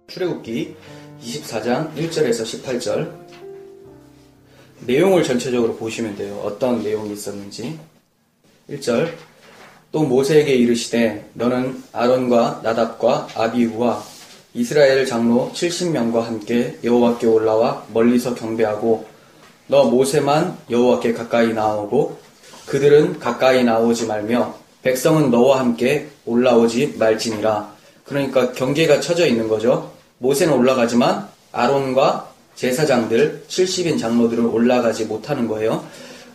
출애굽기 24장 1절에서 18절 내용을 전체적으로 보시면 돼요. 어떤 내용이 있었는지. 1절 또 모세에게 이르시되 너는 아론과 나답과 아비후와 이스라엘 장로 70명과 함께 여호와께 올라와 멀리서 경배하고 너 모세만 여호와께 가까이 나오고 그들은 가까이 나오지 말며 백성은 너와 함께 올라오지 말지니라. 그러니까 경계가 쳐져 있는 거죠. 모세는 올라가지만 아론과 제사장들 70인 장로들은 올라가지 못하는 거예요.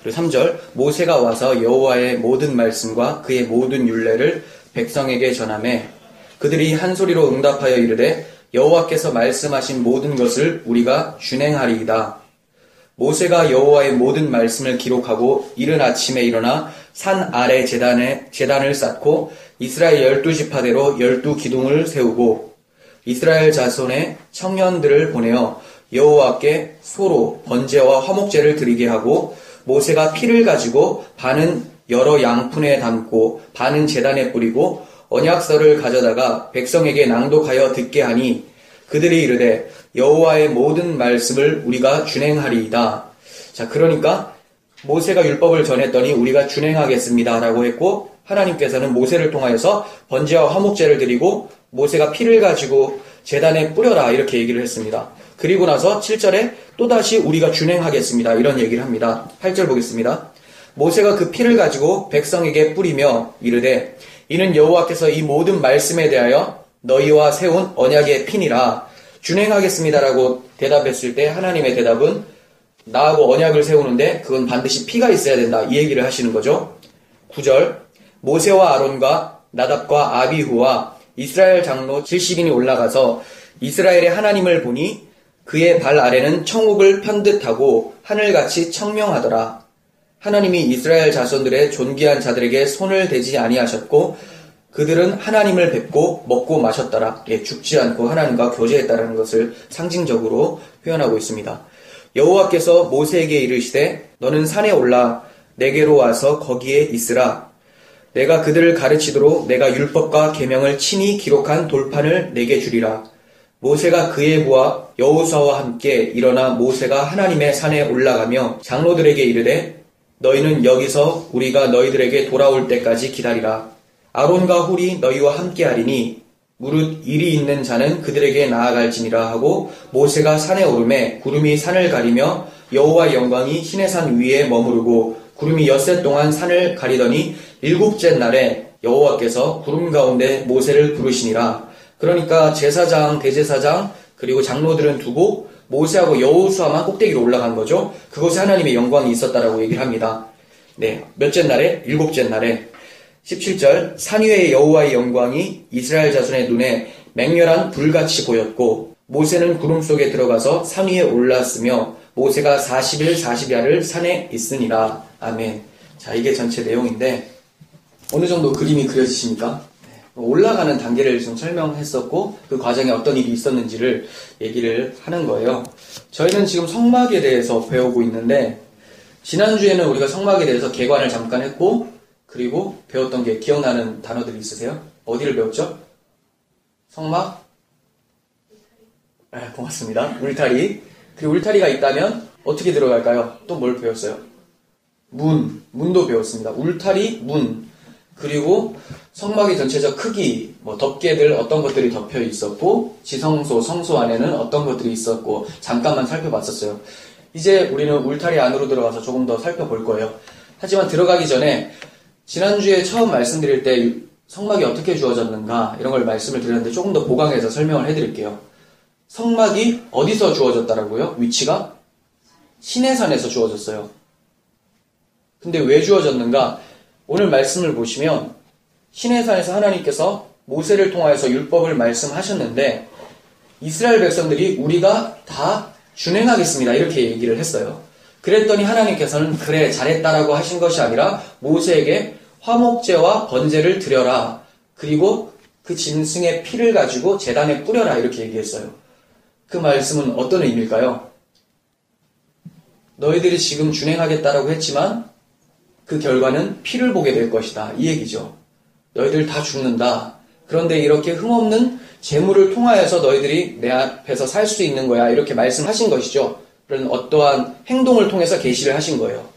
그리고 3절 모세가 와서 여호와의 모든 말씀과 그의 모든 율례를 백성에게 전하매 그들이 한 소리로 응답하여 이르되 여호와께서 말씀하신 모든 것을 우리가 준행하리이다. 모세가 여호와의 모든 말씀을 기록하고 이른 아침에 일어나 산 아래 제단을 쌓고 이스라엘 12지파대로 12기둥을 세우고 이스라엘 자손의 청년들을 보내어 여호와께 소로 번제와 화목제를 드리게 하고 모세가 피를 가지고 반은 여러 양푼에 담고 반은 제단에 뿌리고 언약서를 가져다가 백성에게 낭독하여 듣게 하니 그들이 이르되 여호와의 모든 말씀을 우리가 준행하리이다. 자, 그러니까 모세가 율법을 전했더니 우리가 준행하겠습니다 라고 했고 하나님께서는 모세를 통하여서 번제와 화목제를 드리고 모세가 피를 가지고 제단에 뿌려라 이렇게 얘기를 했습니다. 그리고 나서 7절에 또다시 우리가 준행하겠습니다 이런 얘기를 합니다. 8절 보겠습니다. 모세가 그 피를 가지고 백성에게 뿌리며 이르되 이는 여호와께서 이 모든 말씀에 대하여 너희와 세운 언약의 피니라. 준행하겠습니다라고 대답했을 때 하나님의 대답은 나하고 언약을 세우는데 그건 반드시 피가 있어야 된다 이 얘기를 하시는 거죠. 9절 모세와 아론과 나답과 아비후와 이스라엘 장로 70인이 올라가서 이스라엘의 하나님을 보니 그의 발 아래는 천국을 편듯하고 하늘같이 청명하더라. 하나님이 이스라엘 자손들의 존귀한 자들에게 손을 대지 아니하셨고 그들은 하나님을 뵙고 먹고 마셨더라. 죽지 않고 하나님과 교제했다라는 것을 상징적으로 표현하고 있습니다. 여호와께서 모세에게 이르시되 너는 산에 올라 내게로 와서 거기에 있으라. 내가 그들을 가르치도록 내가 율법과 계명을 친히 기록한 돌판을 내게 주리라. 모세가 그의 부하 여호수아와 함께 일어나 모세가 하나님의 산에 올라가며 장로들에게 이르되 너희는 여기서 우리가 너희들에게 돌아올 때까지 기다리라. 아론과 훌이 너희와 함께하리니 무릇 일이 있는 자는 그들에게 나아갈지니라 하고 모세가 산에 오르매 구름이 산을 가리며 여호와의 영광이 시내산 위에 머무르고 구름이 엿새 동안 산을 가리더니 일곱째 날에 여호와께서 구름 가운데 모세를 부르시니라. 그러니까 제사장, 대제사장 그리고 장로들은 두고 모세하고 여호수아만 꼭대기로 올라간 거죠. 그곳에 하나님의 영광이 있었다라고 얘기를 합니다. 네, 몇째 날에? 일곱째 날에. 17절 산 위에 여호와의 영광이 이스라엘 자손의 눈에 맹렬한 불같이 보였고 모세는 구름 속에 들어가서 산 위에 올랐으며 모세가 40일 40야를 산에 있으니라. 아멘. 자, 이게 전체 내용인데 어느 정도 그림이 그려지십니까? 올라가는 단계를 좀 설명했었고 그 과정에 어떤 일이 있었는지를 얘기를 하는 거예요. 저희는 지금 성막에 대해서 배우고 있는데 지난주에는 우리가 성막에 대해서 개관을 잠깐 했고 그리고 배웠던 게 기억나는 단어들이 있으세요? 어디를 배웠죠? 성막? 네, 고맙습니다. 울타리. 그리고 울타리가 있다면 어떻게 들어갈까요? 또 뭘 배웠어요? 문도 배웠습니다. 울타리, 문. 그리고 성막의 전체적 크기, 덮개들 어떤 것들이 덮여 있었고 지성소, 성소 안에는 어떤 것들이 있었고 잠깐만 살펴봤었어요. 이제 우리는 울타리 안으로 들어가서 조금 더 살펴볼 거예요. 하지만 들어가기 전에 지난주에 처음 말씀드릴 때 성막이 어떻게 주어졌는가 이런 걸 말씀을 드렸는데 조금 더 보강해서 설명을 해드릴게요. 성막이 어디서 주어졌다라고요? 위치가? 시내산에서 주어졌어요. 근데 왜 주어졌는가? 오늘 말씀을 보시면 시내산에서 하나님께서 모세를 통하여서 율법을 말씀하셨는데 이스라엘 백성들이 우리가 다 준행하겠습니다 이렇게 얘기를 했어요. 그랬더니 하나님께서는 그래 잘했다라고 하신 것이 아니라 모세에게 화목제와 번제를 드려라. 그리고 그 짐승의 피를 가지고 제단에 뿌려라 이렇게 얘기했어요. 그 말씀은 어떤 의미일까요? 너희들이 지금 준행하겠다라고 했지만 그 결과는 피를 보게 될 것이다 이 얘기죠. 너희들 다 죽는다. 그런데 이렇게 흠없는 재물을 통하여서 너희들이 내 앞에서 살 수 있는 거야. 이렇게 말씀하신 것이죠. 그런 어떠한 행동을 통해서 계시를 하신 거예요.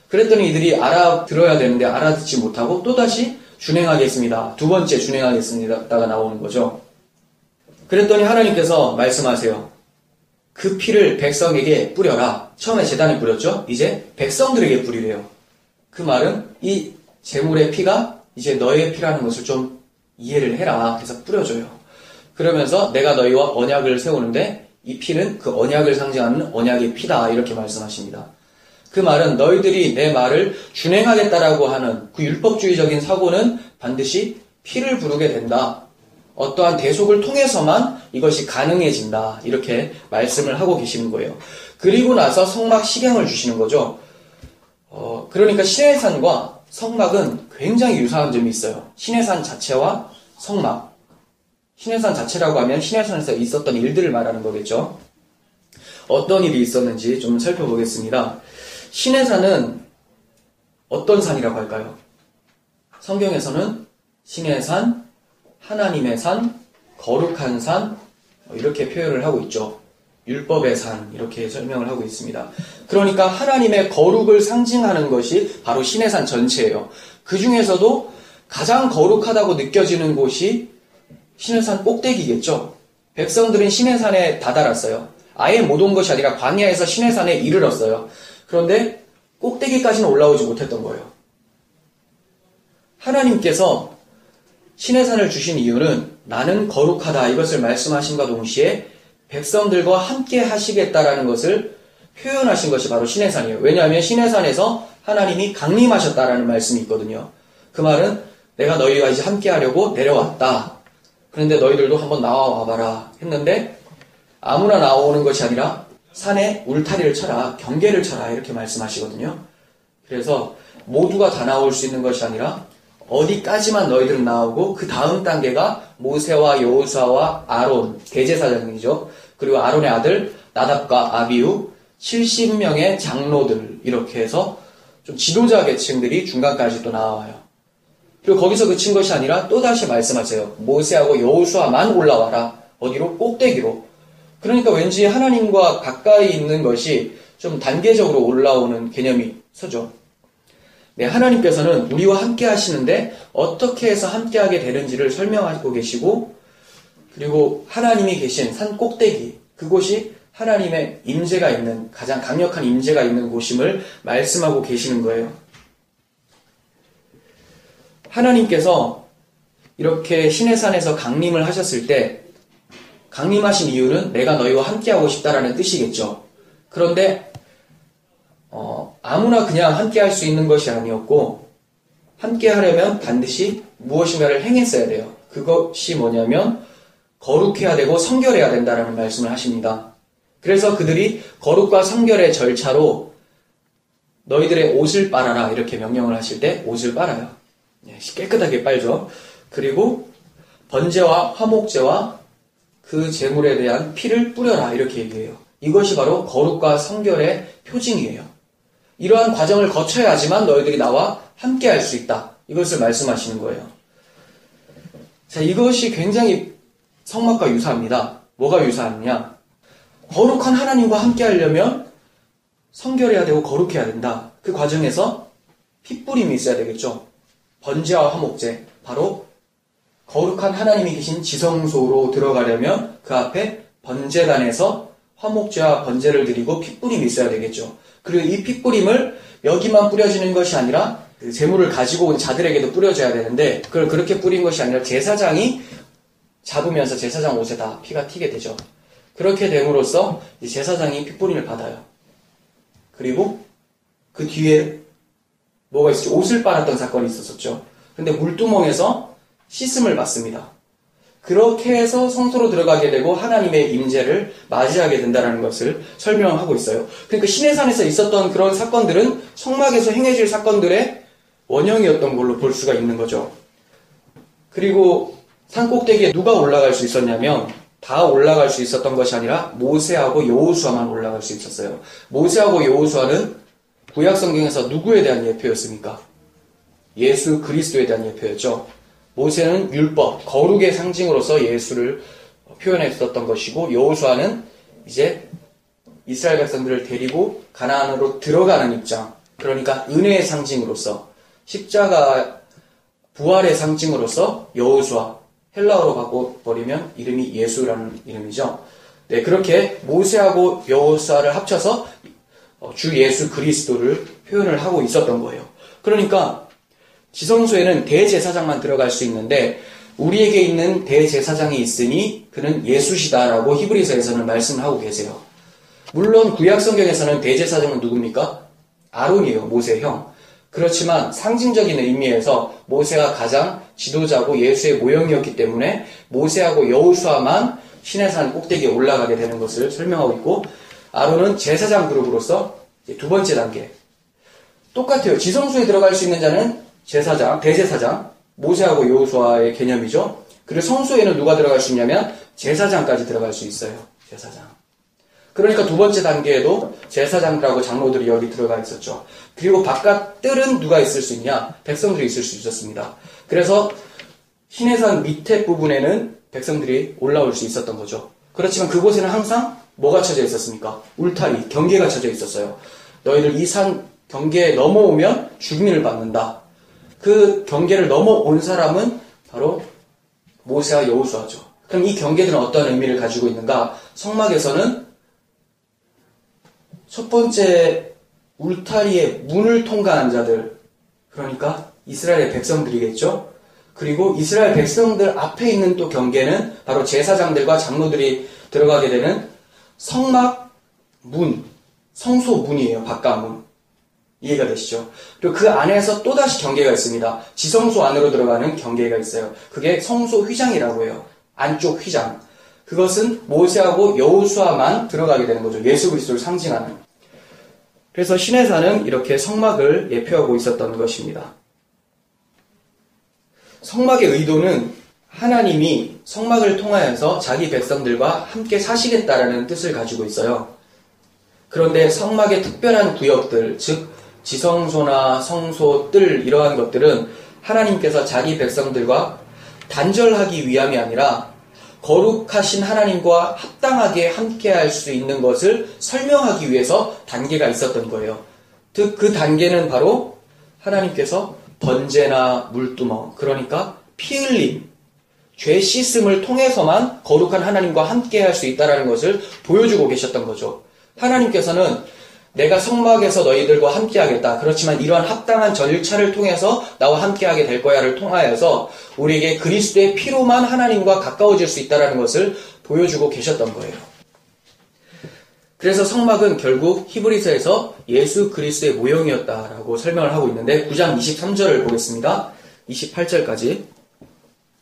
그랬더니 이들이 알아들어야 되는데 알아듣지 못하고 또다시 준행하겠습니다. 두 번째 준행하겠습니다가 나오는 거죠. 그랬더니 하나님께서 말씀하세요. 그 피를 백성에게 뿌려라. 처음에 제단에 뿌렸죠. 이제 백성들에게 뿌리래요. 그 말은 이 제물의 피가 이제 너의 피라는 것을 좀 이해를 해라. 해서 뿌려줘요. 그러면서 내가 너희와 언약을 세우는데 이 피는 그 언약을 상징하는 언약의 피다. 이렇게 말씀하십니다. 그 말은 너희들이 내 말을 준행하겠다라고 하는 그 율법주의적인 사고는 반드시 피를 부르게 된다. 어떠한 대속을 통해서만 이것이 가능해진다. 이렇게 말씀을 하고 계시는 거예요. 그리고 나서 성막 시경을 주시는 거죠. 그러니까 시내산과 성막은 굉장히 유사한 점이 있어요. 시내산 자체와 성막. 시내산 자체라고 하면 시내산에서 있었던 일들을 말하는 거겠죠. 어떤 일이 있었는지 좀 살펴보겠습니다. 시내산은 어떤 산이라고 할까요? 성경에서는 시내산, 하나님의 산, 거룩한 산 이렇게 표현을 하고 있죠. 율법의 산 이렇게 설명을 하고 있습니다. 그러니까 하나님의 거룩을 상징하는 것이 바로 시내산 전체예요. 그 중에서도 가장 거룩하다고 느껴지는 곳이 시내산 꼭대기겠죠. 백성들은 시내산에 다다랐어요. 아예 못 온 것이 아니라 광야에서 시내산에 이르렀어요. 그런데 꼭대기까지는 올라오지 못했던 거예요. 하나님께서 시내산을 주신 이유는 나는 거룩하다 이것을 말씀하신과 동시에 백성들과 함께 하시겠다라는 것을 표현하신 것이 바로 시내산이에요. 왜냐하면 시내산에서 하나님이 강림하셨다라는 말씀이 있거든요. 그 말은 내가 너희와 이제 함께 하려고 내려왔다. 그런데 너희들도 한번 나와봐라 했는데 아무나 나오는 것이 아니라 산에 울타리를 쳐라, 경계를 쳐라 이렇게 말씀하시거든요. 그래서 모두가 다 나올 수 있는 것이 아니라 어디까지만 너희들은 나오고 그 다음 단계가 모세와 여호수아와 아론, 대제사장이죠. 그리고 아론의 아들 나답과 아비후 70명의 장로들 이렇게 해서 좀 지도자 계층들이 중간까지 또 나와요. 그리고 거기서 그친 것이 아니라 또다시 말씀하세요. 모세하고 여호수아만 올라와라. 어디로? 꼭대기로. 그러니까 왠지 하나님과 가까이 있는 것이 좀 단계적으로 올라오는 개념이 서죠. 네, 하나님께서는 우리와 함께 하시는데 어떻게 해서 함께 하게 되는지를 설명하고 계시고 그리고 하나님이 계신 산 꼭대기 그곳이 하나님의 임재가 있는 가장 강력한 임재가 있는 곳임을 말씀하고 계시는 거예요. 하나님께서 이렇게 시내산에서 강림을 하셨을 때 강림하신 이유는 내가 너희와 함께하고 싶다라는 뜻이겠죠. 그런데 아무나 그냥 함께할 수 있는 것이 아니었고 함께하려면 반드시 무엇인가를 행했어야 돼요. 그것이 뭐냐면 거룩해야 되고 성결해야 된다라는 말씀을 하십니다. 그래서 그들이 거룩과 성결의 절차로 너희들의 옷을 빨아라 이렇게 명령을 하실 때 옷을 빨아요. 깨끗하게 빨죠. 그리고 번제와 화목제와 그 제물에 대한 피를 뿌려라 이렇게 얘기해요. 이것이 바로 거룩과 성결의 표징이에요. 이러한 과정을 거쳐야지만 너희들이 나와 함께 할 수 있다. 이것을 말씀하시는 거예요. 자, 이것이 굉장히 성막과 유사합니다. 뭐가 유사하느냐? 거룩한 하나님과 함께 하려면 성결해야 되고 거룩해야 된다. 그 과정에서 핏뿌림이 있어야 되겠죠. 번제와 화목제, 바로 거룩한 하나님이 계신 지성소로 들어가려면 그 앞에 번제단에서 화목제와 번제를 드리고 핏뿌림이 있어야 되겠죠. 그리고 이 핏뿌림을 여기만 뿌려지는 것이 아니라 그 제물을 가지고 온 자들에게도 뿌려져야 되는데 그걸 그렇게 뿌린 것이 아니라 제사장이 잡으면서 제사장 옷에 다 피가 튀게 되죠. 그렇게 됨으로써 제사장이 핏뿌림을 받아요. 그리고 그 뒤에 뭐가 있었죠? 옷을 빨았던 사건이 있었었죠. 근데 물두멍에서 씻음을 받습니다. 그렇게 해서 성소로 들어가게 되고 하나님의 임재를 맞이하게 된다는 것을 설명하고 있어요. 그러니까 시내산에서 있었던 그런 사건들은 성막에서 행해질 사건들의 원형이었던 걸로 볼 수가 있는 거죠. 그리고 산꼭대기에 누가 올라갈 수 있었냐면 다 올라갈 수 있었던 것이 아니라 모세하고 여호수아만 올라갈 수 있었어요. 모세하고 여호수아는 구약 성경에서 누구에 대한 예표였습니까? 예수 그리스도에 대한 예표였죠. 모세는 율법, 거룩의 상징으로서 예수를 표현했었던 것이고, 여호수아는 이제 이스라엘 백성들을 데리고 가나안으로 들어가는 입장, 그러니까 은혜의 상징으로서, 십자가 부활의 상징으로서 여호수아, 헬라어로 바꿔버리면 이름이 예수라는 이름이죠. 네, 그렇게 모세하고 여호수아를 합쳐서 주 예수 그리스도를 표현을 하고 있었던 거예요. 그러니까 지성소에는 대제사장만 들어갈 수 있는데 우리에게 있는 대제사장이 있으니 그는 예수시다라고 히브리서에서는 말씀하고 계세요. 물론 구약성경에서는 대제사장은 누굽니까? 아론이에요. 모세 형. 그렇지만 상징적인 의미에서 모세가 가장 지도자고 예수의 모형이었기 때문에 모세하고 여호수아만 시내산 꼭대기에 올라가게 되는 것을 설명하고 있고, 아론은 제사장 그룹으로서 두 번째 단계. 똑같아요. 지성소에 들어갈 수 있는 자는 제사장, 대제사장, 모세하고 여호수아의 개념이죠. 그리고 성소에는 누가 들어갈 수 있냐면 제사장까지 들어갈 수 있어요. 제사장. 그러니까 두 번째 단계에도 제사장들하고 장로들이 여기 들어가 있었죠. 그리고 바깥 뜰은 누가 있을 수 있냐? 백성들이 있을 수 있었습니다. 그래서 시내산 밑에 부분에는 백성들이 올라올 수 있었던 거죠. 그렇지만 그곳에는 항상 뭐가 쳐져 있었습니까? 울타리, 경계가 쳐져 있었어요. 너희들 이 산 경계에 넘어오면 죽임을 받는다. 그 경계를 넘어온 사람은 바로 모세와 여호수아죠. 그럼 이 경계들은 어떤 의미를 가지고 있는가? 성막에서는 첫 번째 울타리의 문을 통과한 자들, 그러니까 이스라엘의 백성들이겠죠. 그리고 이스라엘 백성들 앞에 있는 또 경계는 바로 제사장들과 장로들이 들어가게 되는 성막 문, 성소 문이에요. 바깥문. 이해가 되시죠? 그리고 그 안에서 또다시 경계가 있습니다. 지성소 안으로 들어가는 경계가 있어요. 그게 성소 휘장이라고 해요. 안쪽 휘장. 그것은 모세하고 여호수아만 들어가게 되는 거죠. 예수 그리스도를 상징하는. 그래서 시내산은 이렇게 성막을 예표하고 있었던 것입니다. 성막의 의도는 하나님이 성막을 통하여서 자기 백성들과 함께 사시겠다라는 뜻을 가지고 있어요. 그런데 성막의 특별한 구역들, 즉 지성소나 성소, 뜰 이러한 것들은 하나님께서 자기 백성들과 단절하기 위함이 아니라 거룩하신 하나님과 합당하게 함께할 수 있는 것을 설명하기 위해서 단계가 있었던 거예요. 즉 그 단계는 바로 하나님께서 번제나 물두멍, 그러니까 피 흘림, 죄 씻음을 통해서만 거룩한 하나님과 함께할 수 있다는 것을 보여주고 계셨던 거죠. 하나님께서는 내가 성막에서 너희들과 함께하겠다. 그렇지만 이러한 합당한 절차를 통해서 나와 함께하게 될 거야를 통하여서 우리에게 그리스도의 피로만 하나님과 가까워질 수 있다는 것을 보여주고 계셨던 거예요. 그래서 성막은 결국 히브리서에서 예수 그리스도의 모형이었다라고 설명을 하고 있는데 9장 23절을 보겠습니다. 28절까지.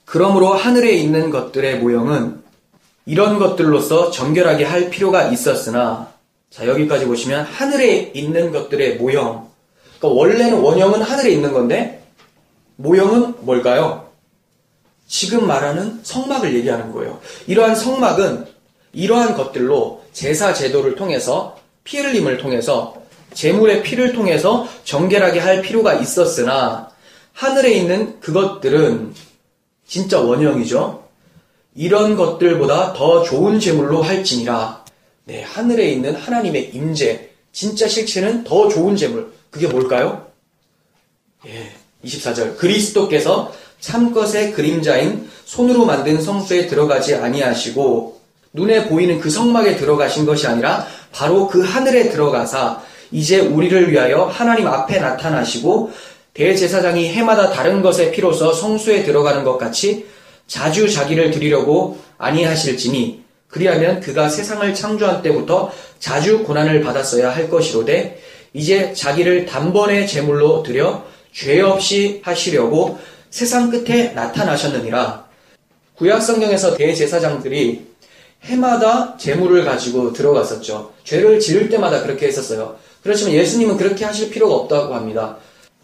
그러므로 하늘에 있는 것들의 모형은 이런 것들로서 정결하게 할 필요가 있었으나, 자, 여기까지 보시면 하늘에 있는 것들의 모형. 그러니까 원래는 원형은 하늘에 있는 건데 모형은 뭘까요? 지금 말하는 성막을 얘기하는 거예요. 이러한 성막은 이러한 것들로 제사 제도를 통해서 피 흘림을 통해서 제물의 피를 통해서 정결하게 할 필요가 있었으나 하늘에 있는 그것들은 진짜 원형이죠. 이런 것들보다 더 좋은 제물로 할지니라. 네, 하늘에 있는 하나님의 임재, 진짜 실체는 더 좋은 제물. 그게 뭘까요? 예, 24절. 그리스도께서 참것의 그림자인 손으로 만든 성소에 들어가지 아니하시고 눈에 보이는 그 성막에 들어가신 것이 아니라 바로 그 하늘에 들어가사 이제 우리를 위하여 하나님 앞에 나타나시고 대제사장이 해마다 다른 것의 피로서 성소에 들어가는 것 같이 자주 자기를 드리려고 아니하실지니 그리하면 그가 세상을 창조한 때부터 자주 고난을 받았어야 할 것이로되 이제 자기를 단번에 제물로 드려 죄 없이 하시려고 세상 끝에 나타나셨느니라. 구약성경에서 대제사장들이 해마다 제물을 가지고 들어갔었죠. 죄를 지을 때마다 그렇게 했었어요. 그렇지만 예수님은 그렇게 하실 필요가 없다고 합니다.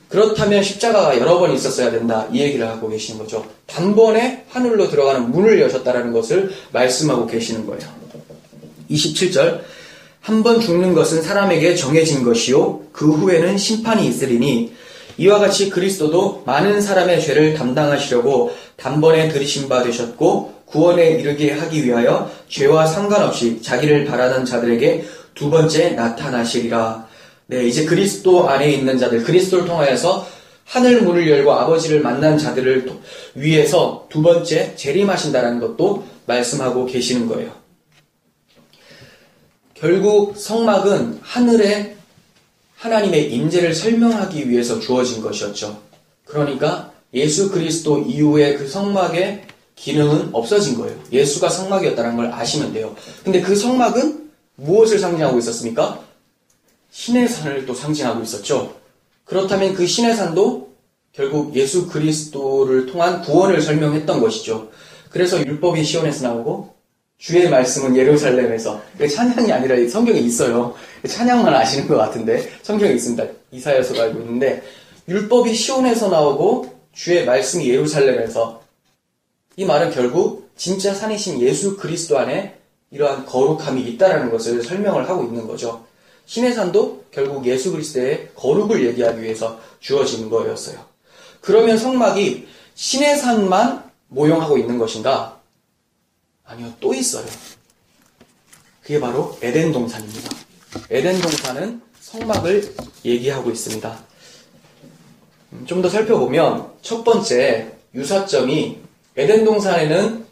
그렇다면 십자가가 여러 번 있었어야 된다, 이 얘기를 하고 계시는 거죠. 단번에 하늘로 들어가는 문을 여셨다라는 것을 말씀하고 계시는 거예요. 27절. 한 번 죽는 것은 사람에게 정해진 것이요 그 후에는 심판이 있으리니 이와 같이 그리스도도 많은 사람의 죄를 담당하시려고 단번에 들이신 바 되셨고 구원에 이르게 하기 위하여 죄와 상관없이 자기를 바라는 자들에게 두 번째 나타나시리라. 네, 이제 그리스도 안에 있는 자들, 그리스도를 통하여서 하늘 문을 열고 아버지를 만난 자들을 위해서 두 번째 재림하신다는 것도 말씀하고 계시는 거예요. 결국 성막은 하늘에 하나님의 임재를 설명하기 위해서 주어진 것이었죠. 그러니까 예수 그리스도 이후에 그 성막의 기능은 없어진 거예요. 예수가 성막이었다는 걸 아시면 돼요. 근데 그 성막은 무엇을 상징하고 있었습니까? 신의 산을 또 상징하고 있었죠. 그렇다면 그 신의 산도 결국 예수 그리스도를 통한 구원을 설명했던 것이죠. 그래서 율법이 시온에서 나오고 주의 말씀은 예루살렘에서. 찬양이 아니라 성경에 있어요. 찬양만 아시는 것 같은데 성경에 있습니다. 이사야서가 알고 있는데 율법이 시온에서 나오고 주의 말씀이 예루살렘에서. 이 말은 결국 진짜 산이신 예수 그리스도 안에 이러한 거룩함이 있다는 것을 설명을 하고 있는 거죠. 신의 산도 결국 예수 그리스도의 거룩을 얘기하기 위해서 주어진 거였어요. 그러면 성막이 신의 산만 모형하고 있는 것인가? 아니요, 또 있어요. 그게 바로 에덴 동산입니다. 에덴 동산은 성막을 얘기하고 있습니다. 좀 더 살펴보면 첫 번째 유사점이 에덴 동산에는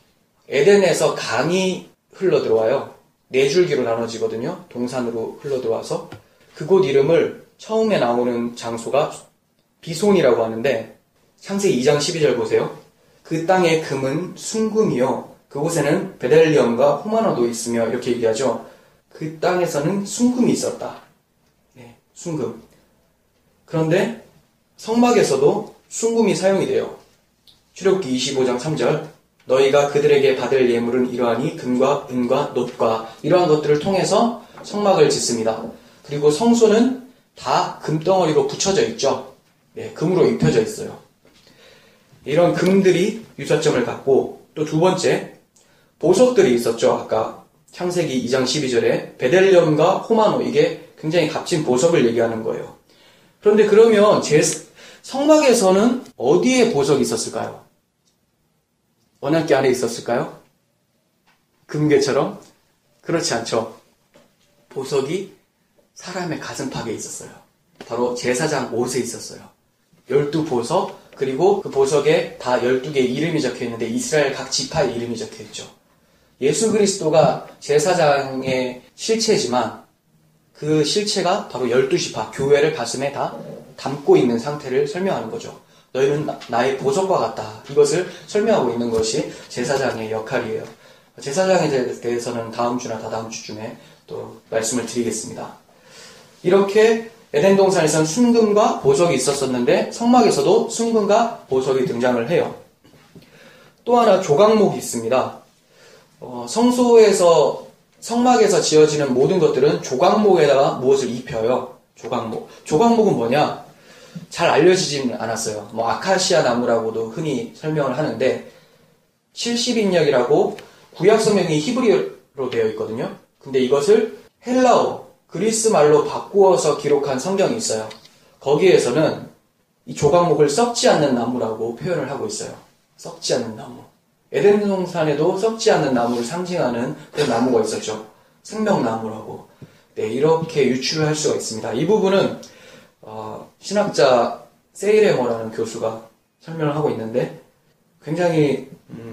에덴에서 강이 흘러들어와요. 네 줄기로 나눠지거든요. 동산으로 흘러들어와서 그곳 이름을 처음에 나오는 장소가 비손이라고 하는데 창세기 2장 12절 보세요. 그 땅의 금은 순금이요 그곳에는 베델리엄과 호마노도 있으며 이렇게 얘기하죠. 그 땅에서는 순금이 있었다. 네, 순금. 그런데 성막에서도 순금이 사용이 돼요. 출애굽기 25장 3절 너희가 그들에게 받을 예물은 이러하니 금과 은과 놋과 이러한 것들을 통해서 성막을 짓습니다. 그리고 성소는 다 금덩어리로 붙여져 있죠. 네, 금으로 입혀져 있어요. 이런 금들이 유사점을 갖고 또 두 번째 보석들이 있었죠. 아까 창세기 2장 12절에 베델리엄과 호마노 이게 굉장히 값진 보석을 얘기하는 거예요. 그런데 그러면 성막에서는 어디에 보석이 있었을까요? 언약궤 안에 있었을까요? 금괴처럼? 그렇지 않죠. 보석이 사람의 가슴팍에 있었어요. 바로 제사장 옷에 있었어요. 12보석, 그리고 그 보석에 다 12개의 이름이 적혀 있는데 이스라엘 각 지파의 이름이 적혀 있죠. 예수 그리스도가 제사장의 실체지만 그 실체가 바로 12지파, 교회를 가슴에 다 담고 있는 상태를 설명하는 거죠. 너희는 나의 보석과 같다. 이것을 설명하고 있는 것이 제사장의 역할이에요. 제사장에 대해서는 다음 주나 다다음 주쯤에 또 말씀을 드리겠습니다. 이렇게 에덴 동산에서는 순금과 보석이 있었었는데 성막에서도 순금과 보석이 등장을 해요. 또 하나 조각목이 있습니다. 성소에서 성막에서 지어지는 모든 것들은 조각목에다가 무엇을 입혀요. 조각목. 조각목은 뭐냐? 잘 알려지진 않았어요. 아카시아 나무라고도 흔히 설명을 하는데 70인역이라고 구약 성경이 히브리어로 되어 있거든요. 근데 이것을 헬라어, 그리스 말로 바꾸어서 기록한 성경이 있어요. 거기에서는 이 조각목을 썩지 않는 나무라고 표현을 하고 있어요. 썩지 않는 나무. 에덴 동산에도 썩지 않는 나무를 상징하는 그런 나무가 있었죠. 생명나무라고. 네, 이렇게 유추를 할 수가 있습니다. 이 부분은 신학자 세이레머라는 교수가 설명을 하고 있는데 굉장히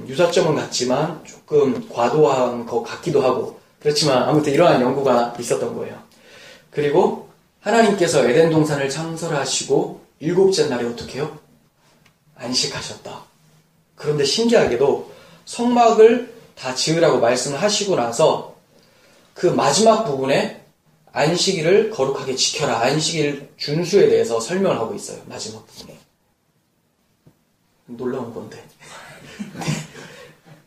유사점은 같지만 조금 과도한 것 같기도 하고 그렇지만 아무튼 이러한 연구가 있었던 거예요. 그리고 하나님께서 에덴 동산을 창설하시고 7째 날에 어떻게 해요? 안식하셨다. 그런데 신기하게도 성막을 다 지으라고 말씀을 하시고 나서 그 마지막 부분에 안식일을 거룩하게 지켜라. 안식일 준수에 대해서 설명을 하고 있어요. 마지막 부분에. 놀라운 건데.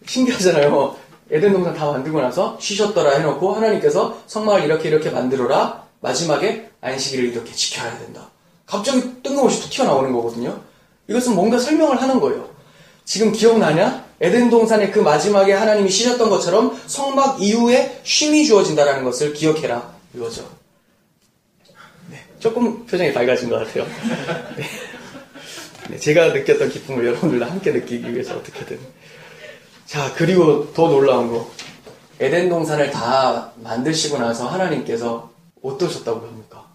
신기하잖아요. 에덴 동산 다 만들고 나서 쉬셨더라 해놓고 하나님께서 성막을 이렇게 만들어라. 마지막에 안식일을 이렇게 지켜야 된다. 갑자기 뜬금없이 또 튀어나오는 거거든요. 이것은 뭔가 설명을 하는 거예요. 지금 기억나냐? 에덴 동산의 그 마지막에 하나님이 쉬셨던 것처럼 성막 이후에 쉼이 주어진다는 것을 기억해라. 이거죠. 네, 조금 표정이 밝아진 것 같아요. 네. 네, 제가 느꼈던 기쁨을 여러분들과 함께 느끼기 위해서 어떻게든. 자, 그리고 더 놀라운 거. 에덴 동산을 다 만드시고 나서 하나님께서 어떠셨다고 합니까?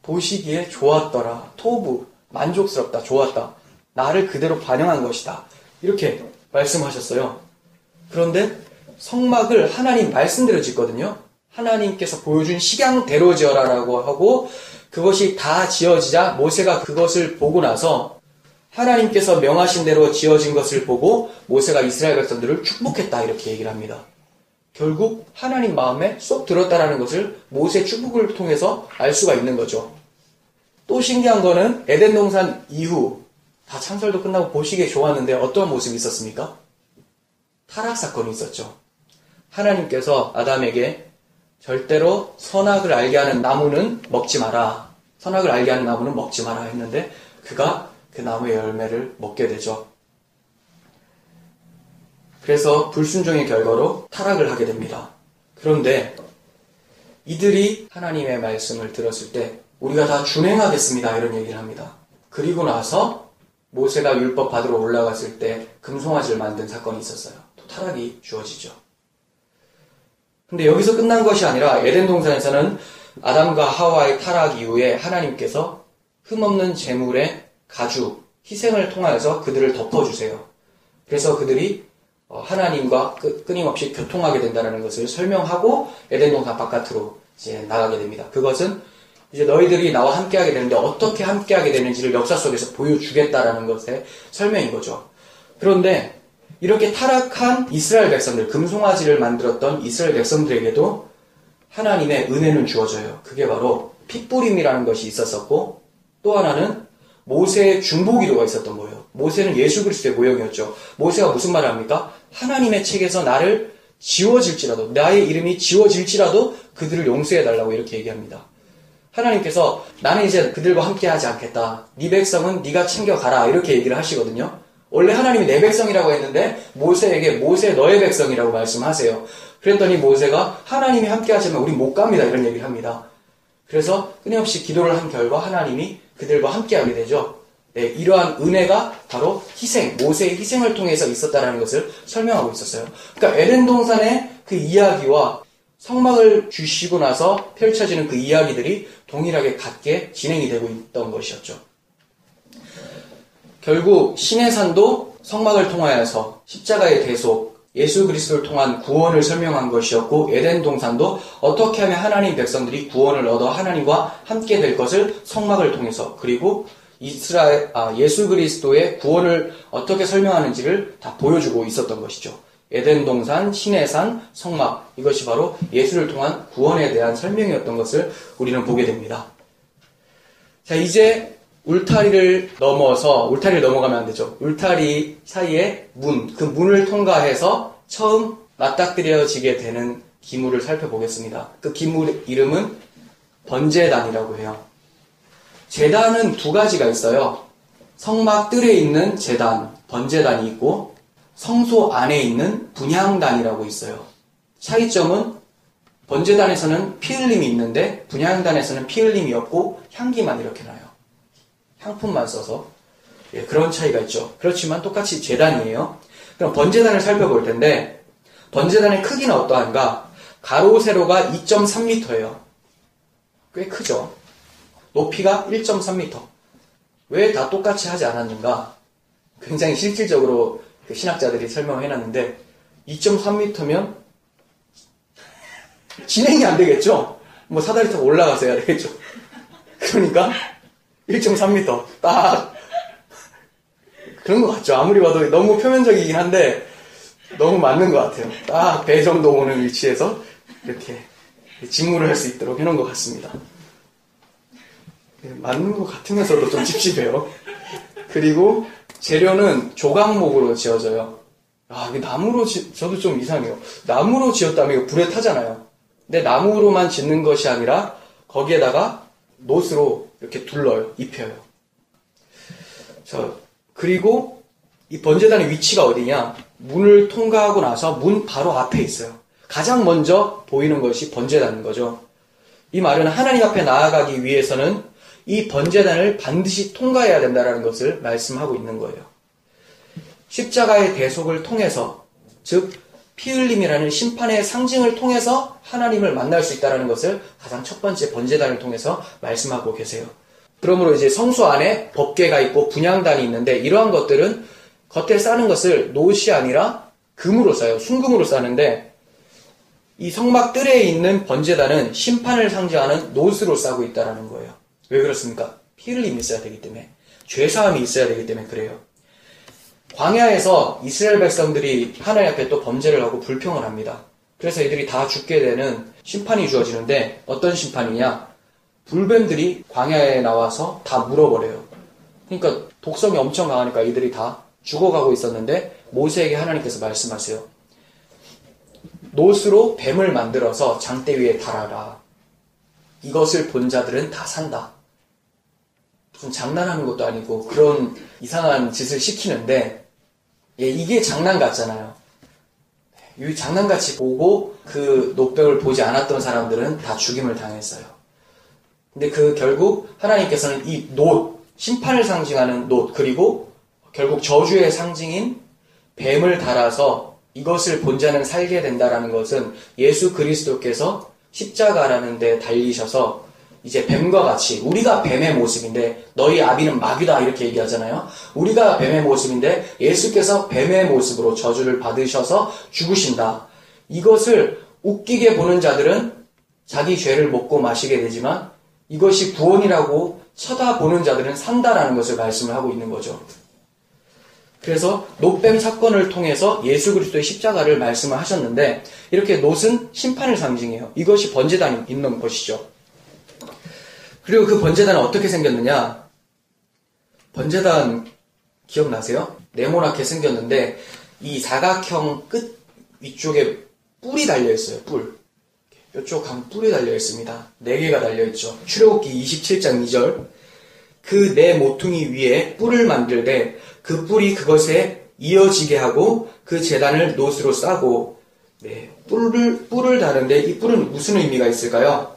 보시기에 좋았더라. 토부, 만족스럽다, 좋았다. 나를 그대로 반영한 것이다. 이렇게 말씀하셨어요. 그런데 성막을 하나님 말씀대로 짓거든요. 하나님께서 보여준 식양대로 지어라라고 하고 그것이 다 지어지자 모세가 그것을 보고 나서 하나님께서 명하신 대로 지어진 것을 보고 모세가 이스라엘 백성들을 축복했다 이렇게 얘기를 합니다. 결국 하나님 마음에 쏙 들었다라는 것을 모세의 축복을 통해서 알 수가 있는 거죠. 또 신기한 거는 에덴 동산 이후 다 창설도 끝나고 보시기에 좋았는데 어떤 모습이 있었습니까? 타락 사건이 있었죠. 하나님께서 아담에게 절대로 선악을 알게 하는 나무는 먹지 마라. 선악을 알게 하는 나무는 먹지 마라 했는데 그가 그 나무의 열매를 먹게 되죠. 그래서 불순종의 결과로 타락을 하게 됩니다. 그런데 이들이 하나님의 말씀을 들었을 때 우리가 다 준행하겠습니다 이런 얘기를 합니다. 그리고 나서 모세가 율법 받으러 올라갔을 때 금송아지를 만든 사건이 있었어요. 또 타락이 주어지죠. 근데 여기서 끝난 것이 아니라 에덴 동산에서는 아담과 하와의 타락 이후에 하나님께서 흠없는 제물의 가죽, 희생을 통하여서 그들을 덮어주세요. 그래서 그들이 하나님과 끊임없이 교통하게 된다는 것을 설명하고 에덴 동산 바깥으로 이제 나가게 됩니다. 그것은 이제 너희들이 나와 함께하게 되는데 어떻게 함께하게 되는지를 역사 속에서 보여주겠다라는 것의 설명인 거죠. 그런데 이렇게 타락한 이스라엘 백성들, 금송아지를 만들었던 이스라엘 백성들에게도 하나님의 은혜는 주어져요. 그게 바로 핏부림이라는 것이 있었었고 또 하나는 모세의 중보기도가 있었던 거예요. 모세는 예수 그리스도의 모형이었죠. 모세가 무슨 말을 합니까? 하나님의 책에서 나를 지워질지라도, 나의 이름이 지워질지라도 그들을 용서해달라고 이렇게 얘기합니다. 하나님께서 나는 이제 그들과 함께 하지 않겠다. 네 백성은 네가 챙겨가라. 이렇게 얘기를 하시거든요. 원래 하나님이 내 백성이라고 했는데 모세에게 모세 너의 백성이라고 말씀하세요. 그랬더니 모세가 하나님이 함께 하시면 우리 못 갑니다. 이런 얘기를 합니다. 그래서 끊임없이 기도를 한 결과 하나님이 그들과 함께 하게 되죠. 네, 이러한 은혜가 바로 희생, 모세의 희생을 통해서 있었다는 것을 설명하고 있었어요. 그러니까 에덴 동산의 그 이야기와 성막을 주시고 나서 펼쳐지는 그 이야기들이 동일하게 같게 진행이 되고 있던 것이었죠. 결국 시내산도 성막을 통하여서 십자가의 대속, 예수 그리스도를 통한 구원을 설명한 것이었고 에덴 동산도 어떻게 하면 하나님 백성들이 구원을 얻어 하나님과 함께 될 것을 성막을 통해서 그리고 예수 그리스도의 구원을 어떻게 설명하는지를 다 보여주고 있었던 것이죠. 에덴 동산, 시내산, 성막 이것이 바로 예수를 통한 구원에 대한 설명이었던 것을 우리는 보게 됩니다. 자, 이제 울타리를 넘어가면 안 되죠. 울타리 사이에 그 문을 통과해서 처음 맞닥뜨려지게 되는 기물을 살펴보겠습니다. 그 기물 이름은 번제단이라고 해요. 제단은 두 가지가 있어요. 성막 뜰에 있는 제단, 번제단이 있고 성소 안에 있는 분향단이라고 있어요. 차이점은 번제단에서는 피 흘림이 있는데 분향단에서는 피 흘림이 없고 향기만 이렇게 나요. 향품만 써서 그런 차이가 있죠. 그렇지만 똑같이 제단이에요. 그럼 번제단을 살펴볼 텐데 번제단의 크기는 어떠한가? 가로 세로가 2.3m예요. 꽤 크죠. 높이가 1.3m. 왜 다 똑같이 하지 않았는가? 굉장히 실질적으로 신학자들이 설명을 해놨는데 2.3m면 진행이 안 되겠죠? 뭐 사다리 타고 올라가서 해야 되겠죠? 그러니까 1.3m 딱 그런 것 같죠. 아무리 봐도 너무 표면적이긴 한데 너무 맞는 것 같아요. 딱 배 정도 오는 위치에서 이렇게 직무를 할 수 있도록 해놓은 것 같습니다. 맞는 것 같으면서도 좀 찝찝해요. 그리고 재료는 조각목으로 지어져요. 이게 나무로 저도 좀 이상해요. 나무로 지었다면 이거 불에 타잖아요. 근데 나무로만 짓는 것이 아니라 거기에다가 못으로 이렇게 둘러요. 입혀요. 그리고 이 번제단의 위치가 어디냐? 문을 통과하고 나서 문 바로 앞에 있어요. 가장 먼저 보이는 것이 번제단인 거죠. 이 말은 하나님 앞에 나아가기 위해서는 이 번제단을 반드시 통과해야 된다는 것을 말씀하고 있는 거예요. 십자가의 대속을 통해서, 즉 피 흘림이라는 심판의 상징을 통해서 하나님을 만날 수 있다는 것을 가장 첫 번째 번제단을 통해서 말씀하고 계세요. 그러므로 이제 성소 안에 법궤가 있고 분향단이 있는데, 이러한 것들은 겉에 싸는 것을 노옷이 아니라 금으로 싸요. 순금으로 싸는데, 이 성막 뜰에 있는 번제단은 심판을 상징하는 노옷으로 싸고 있다는 거예요. 왜 그렇습니까? 피 흘림이 있어야 되기 때문에, 죄사함이 있어야 되기 때문에 그래요. 광야에서 이스라엘 백성들이 하나님 앞에 또 범죄를 하고 불평을 합니다. 그래서 이들이 다 죽게 되는 심판이 주어지는데, 어떤 심판이냐? 불뱀들이 광야에 나와서 다 물어버려요. 그러니까 독성이 엄청 강하니까 이들이 다 죽어가고 있었는데, 모세에게 하나님께서 말씀하세요. 노스로 뱀을 만들어서 장대 위에 달아라. 이것을 본 자들은 다 산다. 무슨 장난하는 것도 아니고 그런 이상한 짓을 시키는데, 이게 장난 같잖아요. 이 장난같이 보고 그 노병을 보지 않았던 사람들은 다 죽임을 당했어요. 근데 결국 하나님께서는 이 노, 심판을 상징하는 노, 그리고 결국 저주의 상징인 뱀을 달아서 이것을 본 자는 살게 된다라는 것은 예수 그리스도께서 십자가라는 데 달리셔서 이제 뱀과 같이, 우리가 뱀의 모습인데 너희 아비는 마귀다 이렇게 얘기하잖아요. 우리가 뱀의 모습인데 예수께서 뱀의 모습으로 저주를 받으셔서 죽으신다. 이것을 웃기게 보는 자들은 자기 죄를 먹고 마시게 되지만, 이것이 구원이라고 쳐다보는 자들은 산다라는 것을 말씀을 하고 있는 거죠. 그래서 놋뱀 사건을 통해서 예수 그리스도의 십자가를 말씀을 하셨는데, 이렇게 놋은 심판을 상징해요. 이것이 번제단이 있는 것이죠. 그리고 그 번제단은 어떻게 생겼느냐? 번제단 기억나세요? 네모나게 생겼는데 이 사각형 끝 위쪽에 뿔이 달려있어요. 뿔. 이쪽 가면 뿔이 달려있습니다. 4개가 달려있죠. 출애굽기 27장 2절. 그 네 모퉁이 위에 뿔을 만들되 그 뿔이 그것에 이어지게 하고 그 제단을 놋으로 싸고, 뿔을 다는데 이 뿔은 무슨 의미가 있을까요?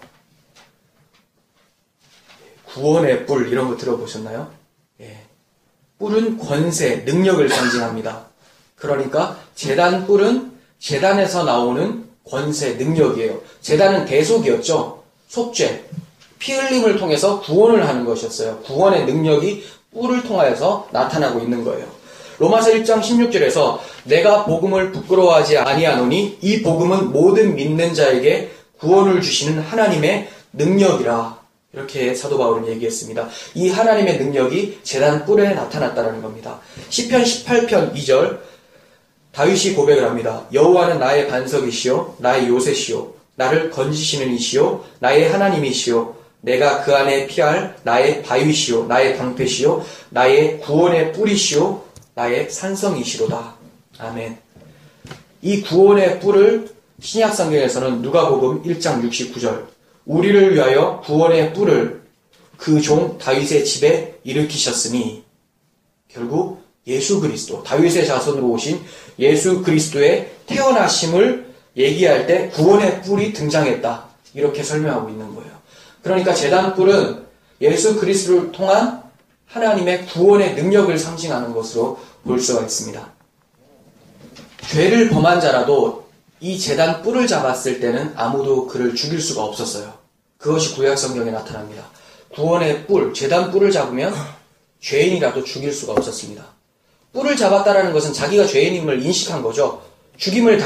구원의 뿔, 이런 거 들어보셨나요? 뿔은 권세, 능력을 상징합니다. 그러니까 제단 뿔은 제단에서 나오는 권세, 능력이에요. 제단은 대속이었죠. 속죄, 피 흘림을 통해서 구원을 하는 것이었어요. 구원의 능력이 뿔을 통하여서 나타나고 있는 거예요. 로마서 1장 16절에서 내가 복음을 부끄러워하지 아니하노니 이 복음은 모든 믿는 자에게 구원을 주시는 하나님의 능력이라. 이렇게 사도 바울은 얘기했습니다. 이 하나님의 능력이 제단 뿔에 나타났다는 겁니다. 시편 18편 2절 다윗이 고백을 합니다. 여호와는 나의 반석이시요 나의 요새시요 나를 건지시는 이시요 나의 하나님이시요 내가 그 안에 피할 나의 바위시요 나의 방패시요 나의 구원의 뿔이시요 나의 산성이시로다. 아멘. 이 구원의 뿔을 신약 성경에서는 누가복음 1장 69절 우리를 위하여 구원의 뿔을 그 종 다윗의 집에 일으키셨으니, 결국 예수 그리스도, 다윗의 자손으로 오신 예수 그리스도의 태어나심을 얘기할 때 구원의 뿔이 등장했다. 이렇게 설명하고 있는 거예요. 그러니까 제단 뿔은 예수 그리스도를 통한 하나님의 구원의 능력을 상징하는 것으로 볼 수가 있습니다. 죄를 범한 자라도 이 제단 뿔을 잡았을 때는 아무도 그를 죽일 수가 없었어요. 그것이 구약 성경에 나타납니다. 구원의 뿔, 제단 뿔을 잡으면 죄인이라도 죽일 수가 없었습니다. 뿔을 잡았다는 것은 자기가 죄인임을 인식한 거죠. 죽임을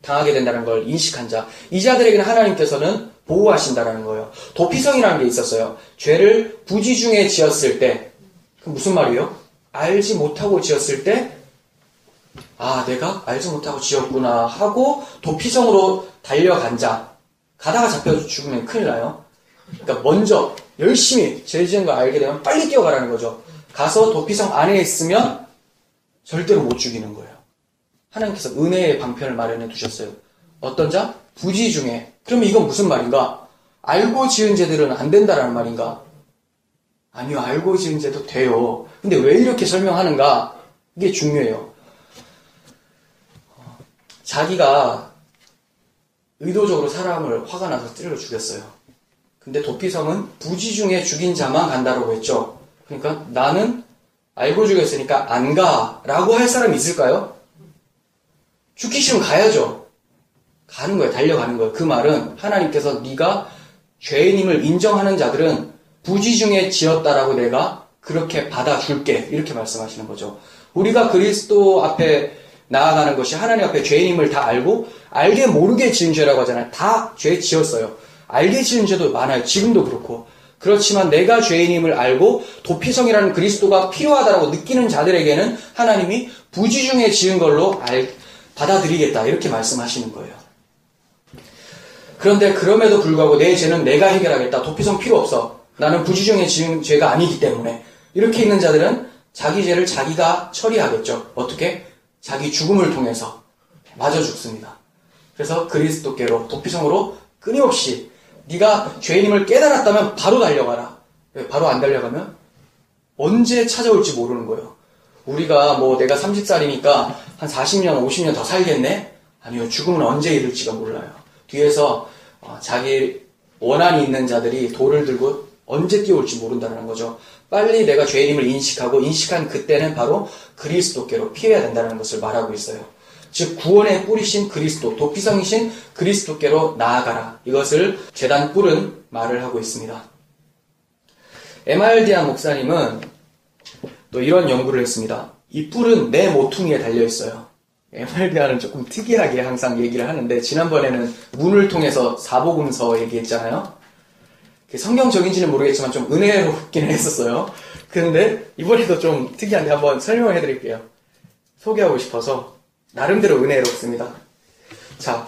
당하게 된다는 걸 인식한 자. 이 자들에게는 하나님께서는 보호하신다는 거예요. 도피성이라는 게 있었어요. 죄를 부지중에 지었을 때, 그 무슨 말이에요? 알지 못하고 지었을 때, 내가 알지 못하고 지었구나 하고 도피성으로 달려간 자. 가다가 잡혀 죽으면 큰일 나요. 그러니까 먼저 열심히 죄 지은 거 알게 되면 빨리 뛰어가라는 거죠. 가서 도피성 안에 있으면 절대로 못 죽이는 거예요. 하나님께서 은혜의 방편을 마련해 두셨어요. 어떤 자? 부지중에. 그러면 이건 무슨 말인가? 알고 지은 죄들은 안 된다라는 말인가? 아니요, 알고 지은 죄도 돼요. 근데 왜 이렇게 설명하는가? 이게 중요해요. 자기가 의도적으로 사람을 화가 나서 찔러 죽였어요. 근데 도피성은 부지 중에 죽인 자만 간다라고 했죠. 그러니까 나는 알고 죽였으니까 안 가라고 할 사람이 있을까요? 죽기 싫으면 가야죠. 가는 거예요. 달려가는 거예요. 그 말은 하나님께서 네가 죄인임을 인정하는 자들은 부지 중에 지었다라고 내가 그렇게 받아줄게. 이렇게 말씀하시는 거죠. 우리가 그리스도 앞에 나아가는 것이 하나님 앞에 죄인임을 다 알고 알게 모르게 지은 죄라고 하잖아요. 다 죄 지었어요. 알게 지은 죄도 많아요. 지금도 그렇고. 그렇지만 내가 죄인임을 알고 도피성이라는 그리스도가 필요하다라고 느끼는 자들에게는 하나님이 부지 중에 지은 걸로 받아들이겠다. 이렇게 말씀하시는 거예요. 그런데 그럼에도 불구하고 내 죄는 내가 해결하겠다. 도피성 필요 없어. 나는 부지 중에 지은 죄가 아니기 때문에. 이렇게 있는 자들은 자기 죄를 자기가 처리하겠죠. 어떻게? 자기 죽음을 통해서 맞아 죽습니다. 그래서 그리스도께로 도피성으로 끊임없이 네가 죄인임을 깨달았다면 바로 달려가라. 바로 안 달려가면 언제 찾아올지 모르는 거예요. 우리가 뭐 내가 30살이니까 한 40년, 50년 더 살겠네? 아니요. 죽음은 언제 이를지가 몰라요. 뒤에서 자기 원한이 있는 자들이 돌을 들고 언제 뛰어올지 모른다는 거죠. 빨리 내가 죄인임을 인식하고 인식한 그때는 바로 그리스도께로 피해야 된다는 것을 말하고 있어요. 즉 구원의 뿌리신 그리스도, 도피성이신 그리스도께로 나아가라. 이것을 제단 뿔은 말을 하고 있습니다. 에말디안 목사님은 또 이런 연구를 했습니다. 이 뿔은 내 모퉁이에 달려있어요. 에말디안은 조금 특이하게 항상 얘기를 하는데 지난번에는 문을 통해서 사복음서 얘기했잖아요. 성경적인지는 모르겠지만 좀 은혜롭기는 했었어요. 그런데 이번에도 좀 특이한데 한번 설명해 드릴게요. 소개하고 싶어서 나름대로 은혜롭습니다. 자,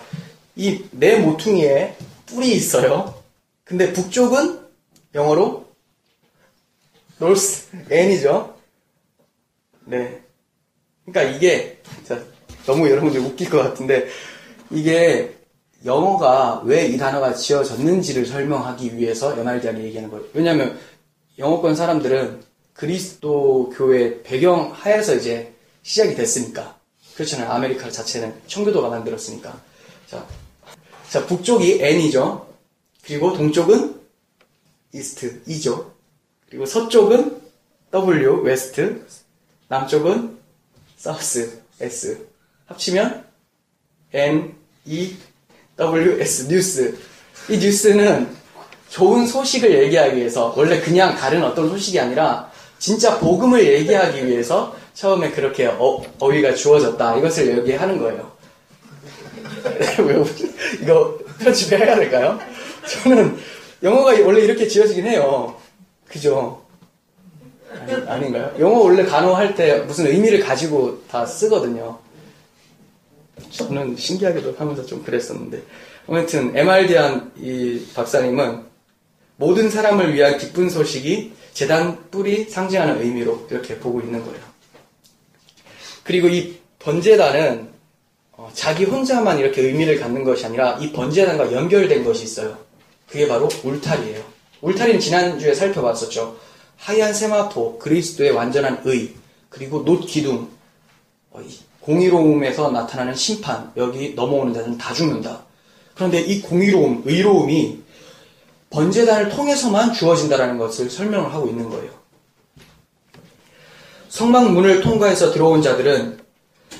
이 내 모퉁이에 뿔이 있어요. 근데 북쪽은 영어로 North N이죠. 네. 그러니까 이게 너무 여러분들 웃길 것 같은데 이게 영어가 왜 이 단어가 지어졌는지를 설명하기 위해서 에말디안이 얘기하는 거예요. 왜냐하면 영어권 사람들은 그리스도 교회 배경 하에서 이제 시작이 됐으니까. 그렇잖아요. 아메리카 자체는 청교도가 만들었으니까. 자, 북쪽이 N이죠. 그리고 동쪽은 이스트, E죠. 그리고 서쪽은 W, 웨스트. 남쪽은 사우스, S. 합치면 N, E, W, S, 뉴스. 이 뉴스는 좋은 소식을 얘기하기 위해서, 원래 그냥 다른 어떤 소식이 아니라 진짜 복음을 얘기하기 위해서 처음에 그렇게 어휘가 주어졌다. 이것을 얘기하는 거예요. 이거 편집해야 될까요? 저는 영어가 원래 이렇게 지어지긴 해요. 그죠? 아닌가요? 영어 원래 단어 할 때 무슨 의미를 가지고 다 쓰거든요. 저는 신기하게도 하면서 좀 그랬었는데. 아무튼 에말디안 이 박사님은 모든 사람을 위한 기쁜 소식이 제단 뿔이 상징하는 의미로 이렇게 보고 있는 거예요. 그리고 이 번제단은 자기 혼자만 이렇게 의미를 갖는 것이 아니라 이 번제단과 연결된 것이 있어요. 그게 바로 울타리예요. 울타리는 지난주에 살펴봤었죠. 하얀 세마포, 그리스도의 완전한 의, 그리고 놋 기둥, 공의로움에서 나타나는 심판, 여기 넘어오는 자들은 다 죽는다. 그런데 이 공의로움, 의로움이 번제단을 통해서만 주어진다는 것을 설명을 하고 있는 거예요. 성막문을 통과해서 들어온 자들은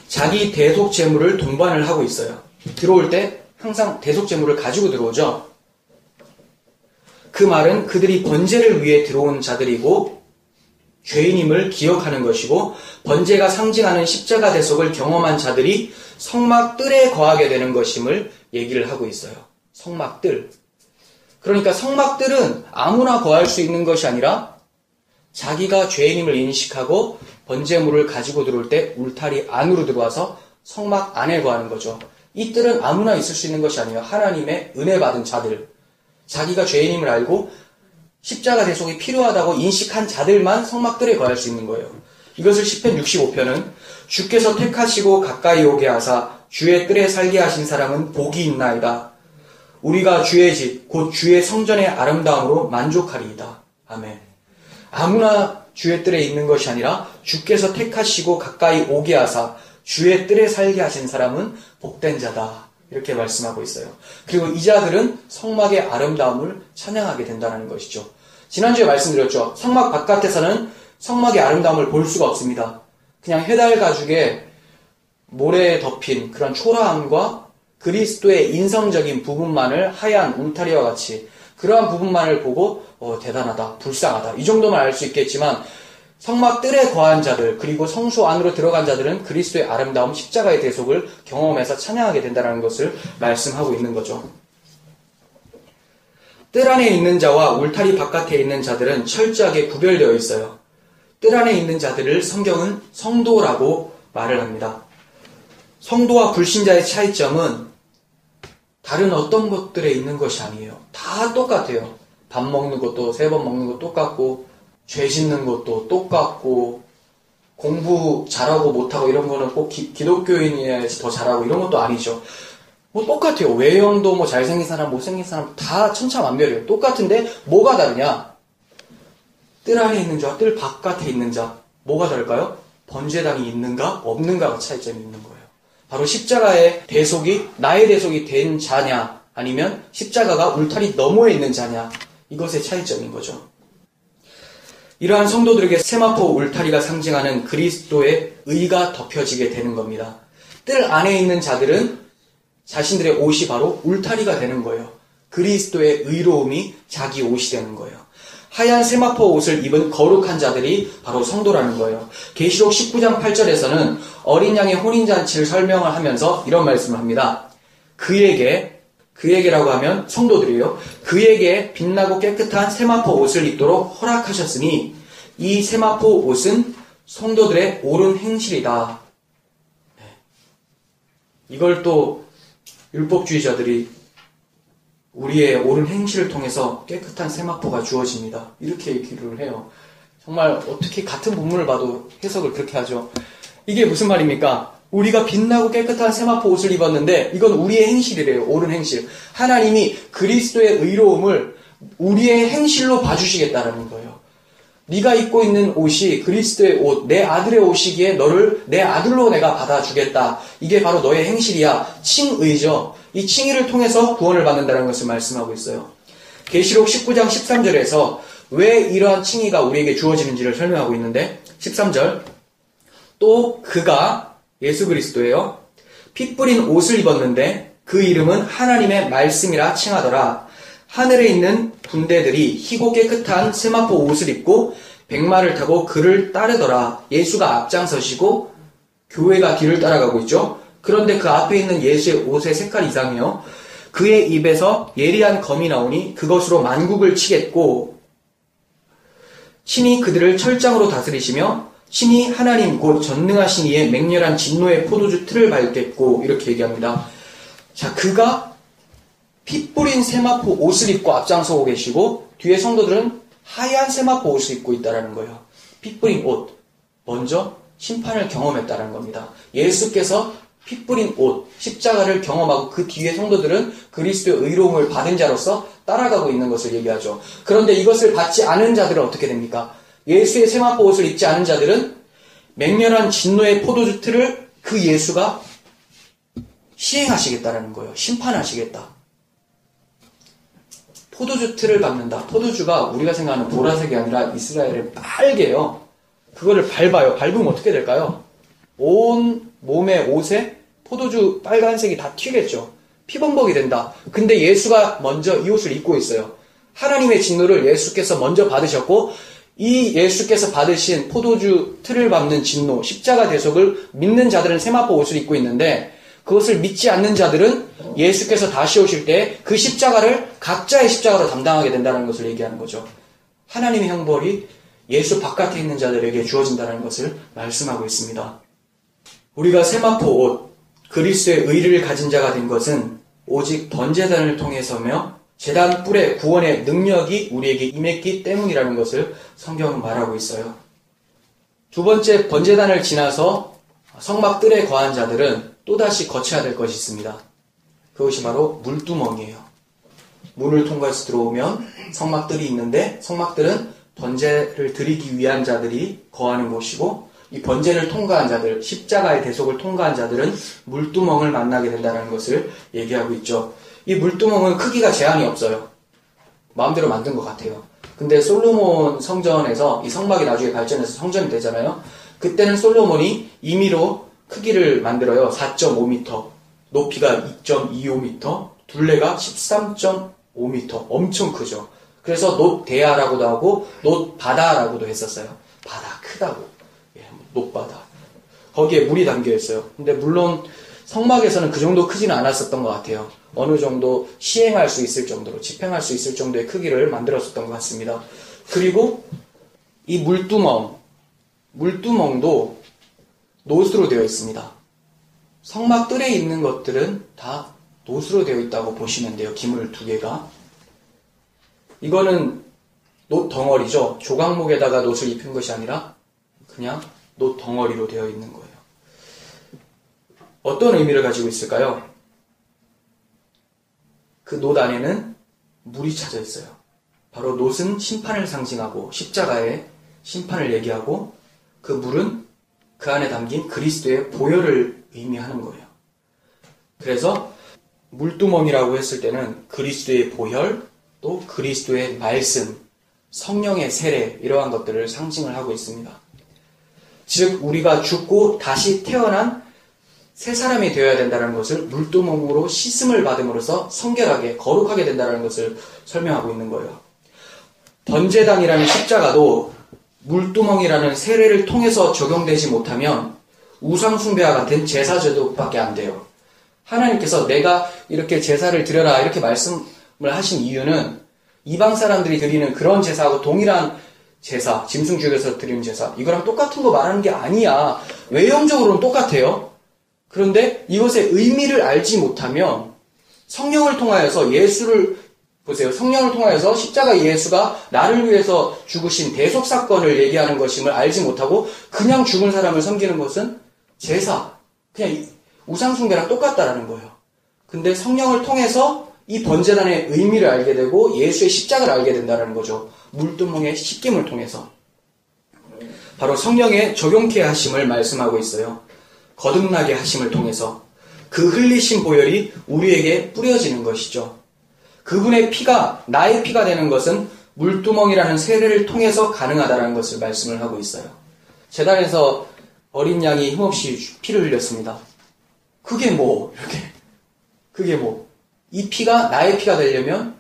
자기 대속 제물을 동반을 하고 있어요. 들어올 때 항상 대속 제물을 가지고 들어오죠. 그 말은 그들이 번제를 위해 들어온 자들이고 죄인임을 기억하는 것이고 번제가 상징하는 십자가 대속을 경험한 자들이 성막 뜰에 거하게 되는 것임을 얘기를 하고 있어요. 성막 뜰. 그러니까 성막 뜰은 아무나 거할 수 있는 것이 아니라 자기가 죄인임을 인식하고 번제물을 가지고 들어올 때 울타리 안으로 들어와서 성막 안에 거하는 거죠. 이 뜰은 아무나 있을 수 있는 것이 아니에요. 하나님의 은혜 받은 자들, 자기가 죄인임을 알고 십자가 대속이 필요하다고 인식한 자들만 성막 뜰에 거할 수 있는 거예요. 이것을 시편 65편은 주께서 택하시고 가까이 오게 하사 주의 뜰에 살게 하신 사람은 복이 있나이다. 우리가 주의 집, 곧 주의 성전의 아름다움으로 만족하리이다. 아멘. 아무나 주의 뜰에 있는 것이 아니라 주께서 택하시고 가까이 오게 하사 주의 뜰에 살게 하신 사람은 복된 자다. 이렇게 말씀하고 있어요. 그리고 이 자들은 성막의 아름다움을 찬양하게 된다는 것이죠. 지난주에 말씀드렸죠. 성막 바깥에서는 성막의 아름다움을 볼 수가 없습니다. 그냥 해달 가죽에 모래에 덮인 그런 초라함과 그리스도의 인성적인 부분만을 하얀 울타리와 같이 그러한 부분만을 보고 대단하다, 불쌍하다 이 정도만 알 수 있겠지만 성막 뜰에 거한 자들 그리고 성소 안으로 들어간 자들은 그리스도의 아름다움 십자가의 대속을 경험해서 찬양하게 된다는 것을 말씀하고 있는 거죠. 뜰 안에 있는 자와 울타리 바깥에 있는 자들은 철저하게 구별되어 있어요. 뜰 안에 있는 자들을 성경은 성도라고 말을 합니다. 성도와 불신자의 차이점은 다른 어떤 것들에 있는 것이 아니에요. 다 똑같아요. 밥 먹는 것도 3번 먹는 것도 똑같고 죄 짓는 것도 똑같고 공부 잘하고 못하고 이런 거는 꼭 기독교인이어야지 더 잘하고 이런 것도 아니죠. 뭐 똑같아요. 외형도 뭐 잘생긴 사람 못생긴 사람 다 천차만별이에요. 똑같은데 뭐가 다르냐? 뜰 안에 있는 자와 뜰 바깥에 있는 자 뭐가 다를까요? 번제단이 있는가 없는가가 차이점이 있는 거예요. 바로 십자가의 대속이 나의 대속이 된 자냐 아니면 십자가가 울타리 너머에 있는 자냐 이것의 차이점인 거죠. 이러한 성도들에게 세마포 울타리가 상징하는 그리스도의 의가 덮여지게 되는 겁니다. 뜰 안에 있는 자들은 자신들의 옷이 바로 울타리가 되는 거예요. 그리스도의 의로움이 자기 옷이 되는 거예요. 하얀 세마포 옷을 입은 거룩한 자들이 바로 성도라는 거예요. 계시록 19장 8절에서는 어린 양의 혼인잔치를 설명을 하면서 이런 말씀을 합니다. 그에게라고 하면 성도들이에요. 그에게 빛나고 깨끗한 세마포 옷을 입도록 허락하셨으니 이 세마포 옷은 성도들의 옳은 행실이다. 이걸 또 율법주의자들이 우리의 옳은 행실을 통해서 깨끗한 세마포가 주어집니다. 이렇게 얘기를 해요. 정말 어떻게 같은 본문을 봐도 해석을 그렇게 하죠. 이게 무슨 말입니까? 우리가 빛나고 깨끗한 세마포 옷을 입었는데 이건 우리의 행실이래요. 옳은 행실. 하나님이 그리스도의 의로움을 우리의 행실로 봐주시겠다라는 거예요. 네가 입고 있는 옷이 그리스도의 옷, 내 아들의 옷이기에 너를 내 아들로 내가 받아주겠다. 이게 바로 너의 행실이야. 칭의죠. 이 칭의를 통해서 구원을 받는다는 것을 말씀하고 있어요. 계시록 19장 13절에서 왜 이러한 칭의가 우리에게 주어지는지를 설명하고 있는데 13절 또 그가 예수 그리스도예요. 피 뿌린 옷을 입었는데 그 이름은 하나님의 말씀이라 칭하더라. 하늘에 있는 군대들이 희고 깨끗한 세마포 옷을 입고 백마를 타고 그를 따르더라. 예수가 앞장서시고 교회가 뒤를 따라가고 있죠. 그런데 그 앞에 있는 예수의 옷의 색깔이 이상해요. 그의 입에서 예리한 검이 나오니 그것으로 만국을 치겠고 친히 그들을 철장으로 다스리시며 친히 하나님 곧 전능하신 이의 맹렬한 진노의 포도주 틀을 밟겠고 이렇게 얘기합니다. 자, 그가 피 뿌린 세마포 옷을 입고 앞장서고 계시고 뒤에 성도들은 하얀 세마포 옷을 입고 있다는 거예요. 피 뿌린 옷. 먼저 심판을 경험했다는 겁니다. 예수께서 피 뿌린 옷, 십자가를 경험하고 그 뒤에 성도들은 그리스도의 의로움을 받은 자로서 따라가고 있는 것을 얘기하죠. 그런데 이것을 받지 않은 자들은 어떻게 됩니까? 예수의 세마포 옷을 입지 않은 자들은 맹렬한 진노의 포도주 틀을 그 예수가 시행하시겠다라는 거예요. 심판하시겠다. 포도주 틀을 밟는다. 포도주가 우리가 생각하는 보라색이 아니라 이스라엘은 빨개요. 그거를 밟아요. 밟으면 어떻게 될까요? 온 몸에 옷에 포도주 빨간색이 다 튀겠죠. 피범벅이 된다. 근데 예수가 먼저 이 옷을 입고 있어요. 하나님의 진노를 예수께서 먼저 받으셨고 이 예수께서 받으신 포도주 틀을 밟는 진노, 십자가 대속을 믿는 자들은 세마포 옷을 입고 있는데 그것을 믿지 않는 자들은 예수께서 다시 오실 때 그 십자가를 각자의 십자가로 담당하게 된다는 것을 얘기하는 거죠. 하나님의 형벌이 예수 바깥에 있는 자들에게 주어진다는 것을 말씀하고 있습니다. 우리가 세마포 옷, 그리스도의 의를 가진 자가 된 것은 오직 번제단을 통해서며 제단 뿔의 구원의 능력이 우리에게 임했기 때문이라는 것을 성경은 말하고 있어요. 두 번째 번제단을 지나서 성막 뜰에 거한 자들은 또다시 거쳐야 될 것이 있습니다. 그것이 바로 물두멍이에요. 문을 통과해서 들어오면 성막들이 있는데 성막들은 번제를 드리기 위한 자들이 거하는 곳이고 이 번제를 통과한 자들, 십자가의 대속을 통과한 자들은 물두멍을 만나게 된다는 것을 얘기하고 있죠. 이 물두멍은 크기가 제한이 없어요. 마음대로 만든 것 같아요. 근데 솔로몬 성전에서 이 성막이 나중에 발전해서 성전이 되잖아요. 그때는 솔로몬이 임의로 크기를 만들어요. 4.5m, 높이가 2.25m, 둘레가 13.5m, 엄청 크죠. 그래서 놋대야라고도 하고 놋바다라고도 했었어요. 바다 크다고. 예, 놋바다. 거기에 물이 담겨 있어요. 근데 물론 성막에서는 그 정도 크지는 않았었던 것 같아요. 어느 정도 시행할 수 있을 정도로, 집행할 수 있을 정도의 크기를 만들었었던 것 같습니다. 그리고 이 물두멍도 놋으로 되어 있습니다. 성막 뜰에 있는 것들은 다 놋으로 되어 있다고 보시면 돼요. 기물 2개가. 이거는 놋 덩어리죠. 조각목에다가 놋을 입힌 것이 아니라 그냥 놋 덩어리로 되어 있는 거예요. 어떤 의미를 가지고 있을까요? 그 놋 안에는 물이 차져 있어요. 바로 놋은 심판을 상징하고 십자가의 심판을 얘기하고 그 물은 그 안에 담긴 그리스도의 보혈을 의미하는 거예요. 그래서 물두멍이라고 했을 때는 그리스도의 보혈, 또 그리스도의 말씀, 성령의 세례 이러한 것들을 상징을 하고 있습니다. 즉 우리가 죽고 다시 태어난 새 사람이 되어야 된다는 것을 물두멍으로 씻음을 받음으로써 성결하게 거룩하게 된다는 것을 설명하고 있는 거예요. 번제단이라는 십자가도 물두멍이라는 세례를 통해서 적용되지 못하면 우상숭배와 같은 제사제도밖에 안 돼요. 하나님께서 내가 이렇게 제사를 드려라 이렇게 말씀을 하신 이유는 이방 사람들이 드리는 그런 제사하고 동일한 제사, 짐승 죽여서 드리는 제사 이거랑 똑같은 거 말하는 게 아니야. 외형적으로는 똑같아요. 그런데 이것의 의미를 알지 못하면 성령을 통하여서 예수를 보세요. 성령을 통하여서 십자가 예수가 나를 위해서 죽으신 대속 사건을 얘기하는 것임을 알지 못하고 그냥 죽은 사람을 섬기는 것은 제사, 그냥 우상숭배랑 똑같다라는 거예요. 근데 성령을 통해서 이 번제단의 의미를 알게 되고 예수의 십자가를 알게 된다는 거죠. 물두멍의 씻김을 통해서. 바로 성령의 적용케 하심을 말씀하고 있어요. 거듭나게 하심을 통해서 그 흘리신 보혈이 우리에게 뿌려지는 것이죠. 그분의 피가 나의 피가 되는 것은 물두멍이라는 세례를 통해서 가능하다는 것을 말씀을 하고 있어요. 제단에서 어린 양이 힘없이 피를 흘렸습니다. 그게 뭐 이렇게 그게 뭐 이 피가 나의 피가 되려면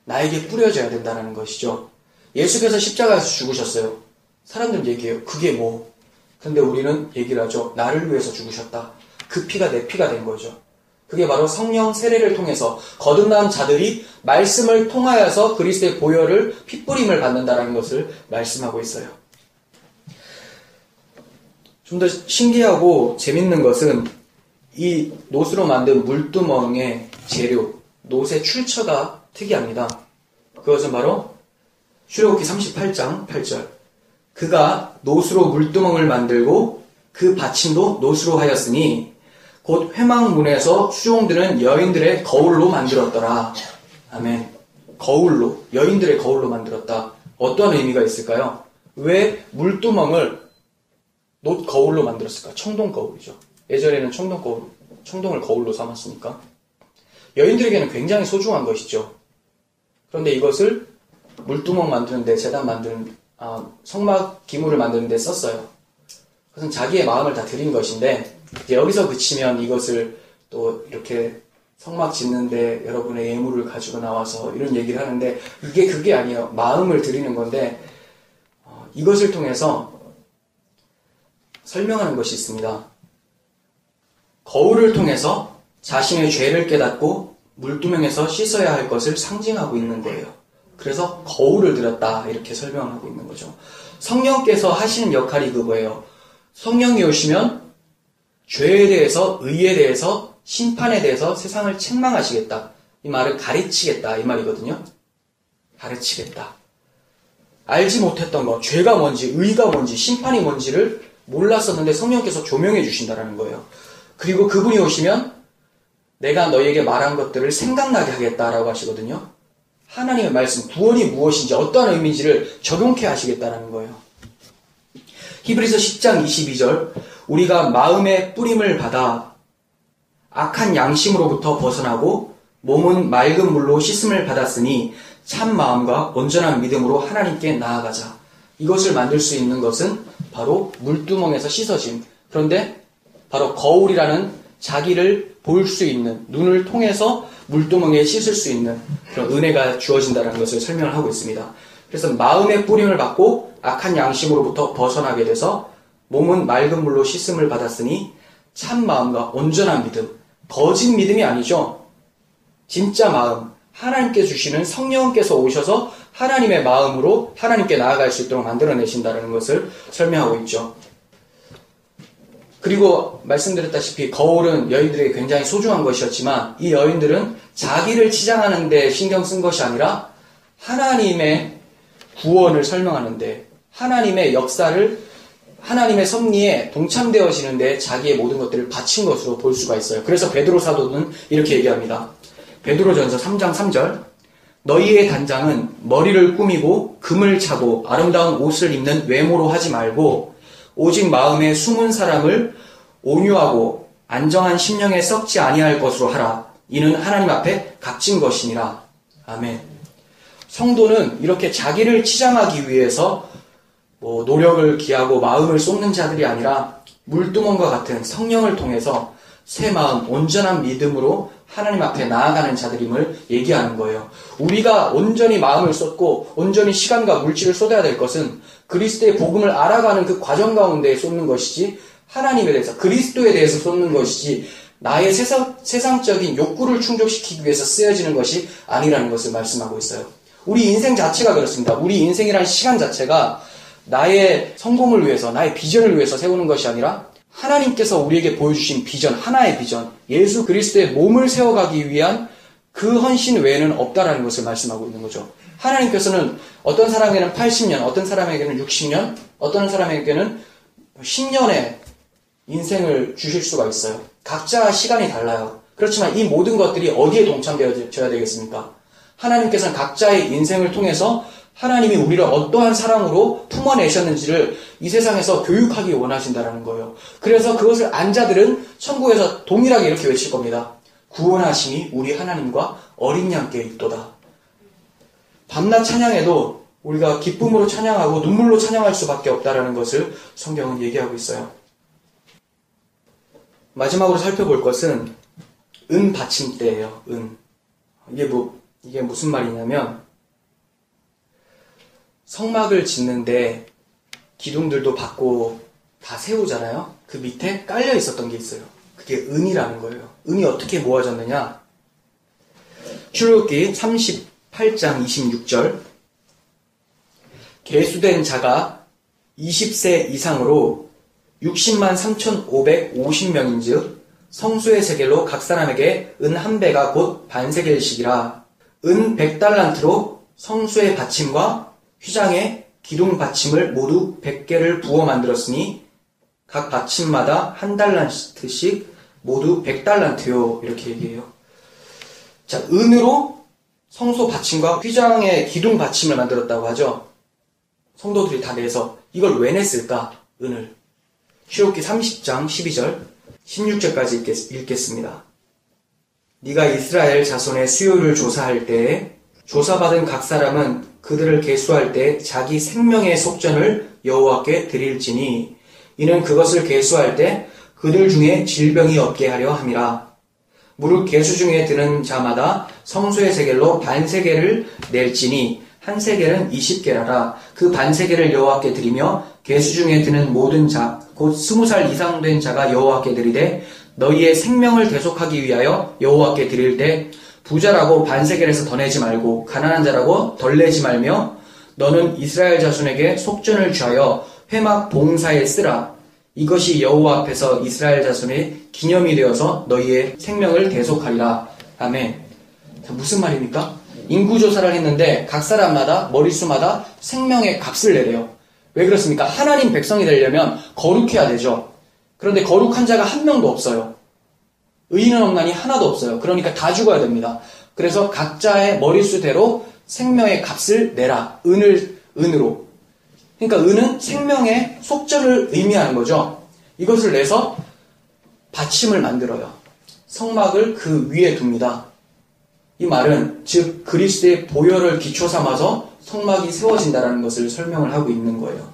나에게 뿌려져야 된다는 것이죠. 예수께서 십자가에서 죽으셨어요. 사람들은 얘기해요. 그게 뭐. 근데 우리는 얘기를 하죠. 나를 위해서 죽으셨다. 그 피가 내 피가 된 거죠. 그게 바로 성령 세례를 통해서 거듭난 자들이 말씀을 통하여서 그리스도의 보혈을 핏부림을 받는다는 것을 말씀하고 있어요. 좀 더 신기하고 재밌는 것은 이 놋으로 만든 물두멍의 재료, 놋의 출처가 특이합니다. 그것은 바로 출애굽기 38장 8절. 그가 놋으로 물두멍을 만들고 그 받침도 놋으로 하였으니 곧 회막문에서 수종드는 여인들의 거울로 만들었더라. 아멘. 거울로, 여인들의 거울로 만들었다. 어떤 의미가 있을까요? 왜 물두멍을 놋 거울로 만들었을까? 청동 거울이죠. 예전에는 청동을 거울로 삼았으니까. 여인들에게는 굉장히 소중한 것이죠. 그런데 이것을 물두멍 만드는데, 제단 만드는, 성막 기물을 만드는데 썼어요. 그것은 자기의 마음을 다 드린 것인데, 이제 여기서 그치면 이것을 또 이렇게 성막 짓는데 여러분의 예물을 가지고 나와서 이런 얘기를 하는데, 이게 그게 아니에요. 마음을 드리는 건데, 이것을 통해서 설명하는 것이 있습니다. 거울을 통해서 자신의 죄를 깨닫고 물두멍에서 씻어야 할 것을 상징하고 있는 거예요. 그래서 거울을 들였다 이렇게 설명하고 있는 거죠. 성령께서 하시는 역할이 그거예요. 성령이 오시면 죄에 대해서, 의에 대해서, 심판에 대해서 세상을 책망하시겠다. 이 말은 가르치겠다 이 말이거든요. 가르치겠다. 알지 못했던 것, 죄가 뭔지, 의가 뭔지, 심판이 뭔지를 몰랐었는데 성령께서 조명해 주신다는 거예요. 그리고 그분이 오시면 내가 너희에게 말한 것들을 생각나게 하겠다라고 하시거든요. 하나님의 말씀, 구원이 무엇인지 어떠한 의미인지를 적용케 하시겠다는 거예요. 히브리서 10장 22절 우리가 마음의 뿌림을 받아 악한 양심으로부터 벗어나고 몸은 맑은 물로 씻음을 받았으니 참 마음과 온전한 믿음으로 하나님께 나아가자. 이것을 만들 수 있는 것은 바로 물두멍에서 씻어짐. 그런데 바로 거울이라는 자기를 볼 수 있는 눈을 통해서 물두멍에 씻을 수 있는 그런 은혜가 주어진다는 것을 설명을 하고 있습니다. 그래서 마음의 뿌림을 받고 악한 양심으로부터 벗어나게 돼서 몸은 맑은 물로 씻음을 받았으니 참 마음과 온전한 믿음, 거짓 믿음이 아니죠. 진짜 마음, 하나님께 주시는 성령께서 오셔서 하나님의 마음으로 하나님께 나아갈 수 있도록 만들어내신다는 것을 설명하고 있죠. 그리고 말씀드렸다시피 거울은 여인들에게 굉장히 소중한 것이었지만 이 여인들은 자기를 치장하는 데 신경 쓴 것이 아니라 하나님의 구원을 설명하는 데, 하나님의 역사를 하나님의 섭리에 동참되어지는 데 자기의 모든 것들을 바친 것으로 볼 수가 있어요. 그래서 베드로 사도는 이렇게 얘기합니다. 베드로전서 3장 3절 너희의 단장은 머리를 꾸미고 금을 차고 아름다운 옷을 입는 외모로 하지 말고 오직 마음에 숨은 사람을 온유하고 안정한 심령에 썩지 아니할 것으로 하라. 이는 하나님 앞에 값진 것이니라. 아멘. 성도는 이렇게 자기를 치장하기 위해서 노력을 기하고 마음을 쏟는 자들이 아니라 물두멍과 같은 성령을 통해서 새 마음, 온전한 믿음으로 하나님 앞에 나아가는 자들임을 얘기하는 거예요. 우리가 온전히 마음을 쏟고 온전히 시간과 물질을 쏟아야 될 것은 그리스도의 복음을 알아가는 그 과정 가운데 쏟는 것이지 하나님에 대해서, 그리스도에 대해서 쏟는 것이지 나의 세상적인 욕구를 충족시키기 위해서 쓰여지는 것이 아니라는 것을 말씀하고 있어요. 우리 인생 자체가 그렇습니다. 우리 인생이라는 시간 자체가 나의 성공을 위해서, 나의 비전을 위해서 세우는 것이 아니라 하나님께서 우리에게 보여주신 비전, 하나의 비전, 예수 그리스도의 몸을 세워가기 위한 그 헌신 외에는 없다라는 것을 말씀하고 있는 거죠. 하나님께서는 어떤 사람에게는 80년, 어떤 사람에게는 60년, 어떤 사람에게는 10년의 인생을 주실 수가 있어요. 각자 시간이 달라요. 그렇지만 이 모든 것들이 어디에 동참되어져야 되겠습니까? 하나님께서는 각자의 인생을 통해서 하나님이 우리를 어떠한 사랑으로 품어내셨는지를 이 세상에서 교육하기 원하신다는 거예요. 그래서 그것을 안 자들은 천국에서 동일하게 이렇게 외칠 겁니다. 구원하심이 우리 하나님과 어린 양께 있도다. 밤낮 찬양에도 우리가 기쁨으로 찬양하고 눈물로 찬양할 수밖에 없다는 것을 성경은 얘기하고 있어요. 마지막으로 살펴볼 것은 은 받침대예요. 은. 이게 무슨 말이냐면 성막을 짓는데 기둥들도 받고 다 세우잖아요. 그 밑에 깔려 있었던 게 있어요. 그게 은이라는 거예요. 은이 어떻게 모아졌느냐? 출애굽기 38장 26절 계수된 자가 20세 이상으로 60만 3,550명인즉 성수의 세겔로 각 사람에게 은 한 배가 곧 반세겔씩이라. 은 100달란트로 성수의 받침과 휘장에 기둥 받침을 모두 100개를 부어 만들었으니 각 받침마다 한 달란트씩 모두 100달란트요. 이렇게 얘기해요. 자, 은으로 성소 받침과 휘장의 기둥 받침을 만들었다고 하죠. 성도들이 다 내서 이걸 왜 냈을까? 은을. 출애굽기 30장 12절 16절까지 읽겠습니다. 네가 이스라엘 자손의 수요를 조사할 때에 조사받은 각 사람은 그들을 계수할 때 자기 생명의 속전을 여호와께 드릴지니 이는 그것을 계수할 때 그들 중에 질병이 없게 하려 함이라. 무릇 계수 중에 드는 자마다 성소의 세겔로 반세겔을 낼지니 한 세겔은 20개라라. 그 반세겔을 여호와께 드리며 계수 중에 드는 모든 자 곧 20살 이상 된 자가 여호와께 드리되 너희의 생명을 대속하기 위하여 여호와께 드릴 때 부자라고 반세겔에서 더 내지 말고 가난한 자라고 덜 내지 말며 너는 이스라엘 자손에게 속전을 취하여 회막 봉사에 쓰라. 이것이 여호와 앞에서 이스라엘 자손의 기념이 되어서 너희의 생명을 대속하리라. 아멘. 무슨 말입니까? 인구조사를 했는데 각 사람마다 머릿수마다 생명의 값을 내래요. 왜 그렇습니까? 하나님 백성이 되려면 거룩해야 되죠. 그런데 거룩한 자가 한 명도 없어요. 의인은 없나니 하나도 없어요. 그러니까 다 죽어야 됩니다. 그래서 각자의 머릿수대로 생명의 값을 내라. 은으로. 그러니까 은은 생명의 속절을 의미하는 거죠. 이것을 내서 받침을 만들어요. 성막을 그 위에 둡니다. 이 말은 즉 그리스도의 보혈을 기초 삼아서 성막이 세워진다는 것을 설명을 하고 있는 거예요.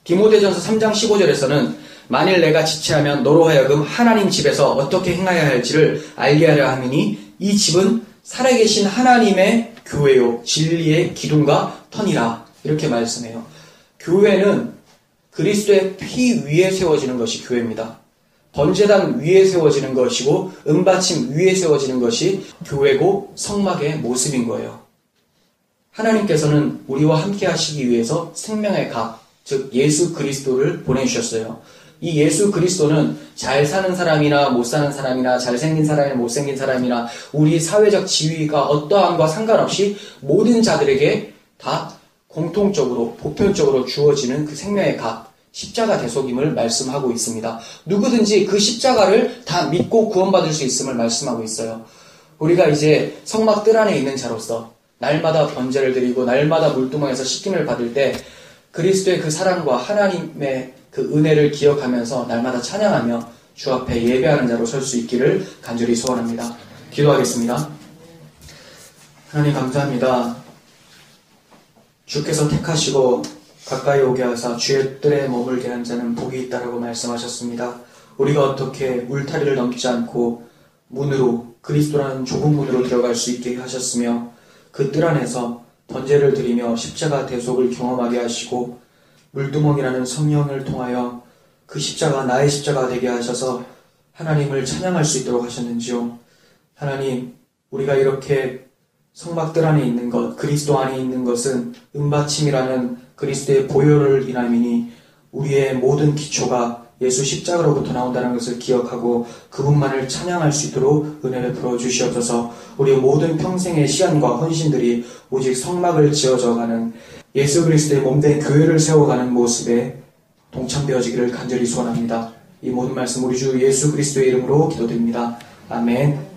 디모데전서 3장 15절에서는 만일 내가 지체하면 너로 하여금 하나님 집에서 어떻게 행하여야 할지를 알게 하려 함이니 이 집은 살아계신 하나님의 교회요 진리의 기둥과 터니라 이렇게 말씀해요. 교회는 그리스도의 피 위에 세워지는 것이 교회입니다. 번제단 위에 세워지는 것이고 은받침 위에 세워지는 것이 교회고 성막의 모습인 거예요. 하나님께서는 우리와 함께 하시기 위해서 생명의 각, 즉 예수 그리스도를 보내주셨어요. 이 예수 그리스도는 잘 사는 사람이나 못 사는 사람이나 잘생긴 사람이나 못생긴 사람이나 우리 사회적 지위가 어떠함과 상관없이 모든 자들에게 다 공통적으로 보편적으로 주어지는 그 생명의 각, 십자가 대속임을 말씀하고 있습니다. 누구든지 그 십자가를 다 믿고 구원받을 수 있음을 말씀하고 있어요. 우리가 이제 성막 뜰 안에 있는 자로서 날마다 번제를 드리고 날마다 물두멍에서 씻김을 받을 때 그리스도의 그 사랑과 하나님의 그 은혜를 기억하면서 날마다 찬양하며 주 앞에 예배하는 자로 설 수 있기를 간절히 소원합니다. 기도하겠습니다. 하나님 감사합니다. 주께서 택하시고 가까이 오게 하사 주의 뜰에 머물게 한 자는 복이 있다라고 말씀하셨습니다. 우리가 어떻게 울타리를 넘기지 않고 문으로 그리스도라는 좁은 문으로 들어갈 수 있게 하셨으며 그 뜰 안에서 번제를 드리며 십자가 대속을 경험하게 하시고 물두멍이라는 성령을 통하여 그 십자가 나의 십자가 되게 하셔서 하나님을 찬양할 수 있도록 하셨는지요. 하나님, 우리가 이렇게 성막 뜰 안에 있는 것, 그리스도 안에 있는 것은 은받침이라는 그리스도의 보혈을 인함이니 우리의 모든 기초가 예수 십자가로부터 나온다는 것을 기억하고 그분만을 찬양할 수 있도록 은혜를 베풀어 주시옵소서. 우리의 모든 평생의 시간과 헌신들이 오직 성막을 지어져가는 예수 그리스도의 몸된 교회를 세워가는 모습에 동참되어지기를 간절히 소원합니다. 이 모든 말씀 우리 주 예수 그리스도의 이름으로 기도드립니다. 아멘.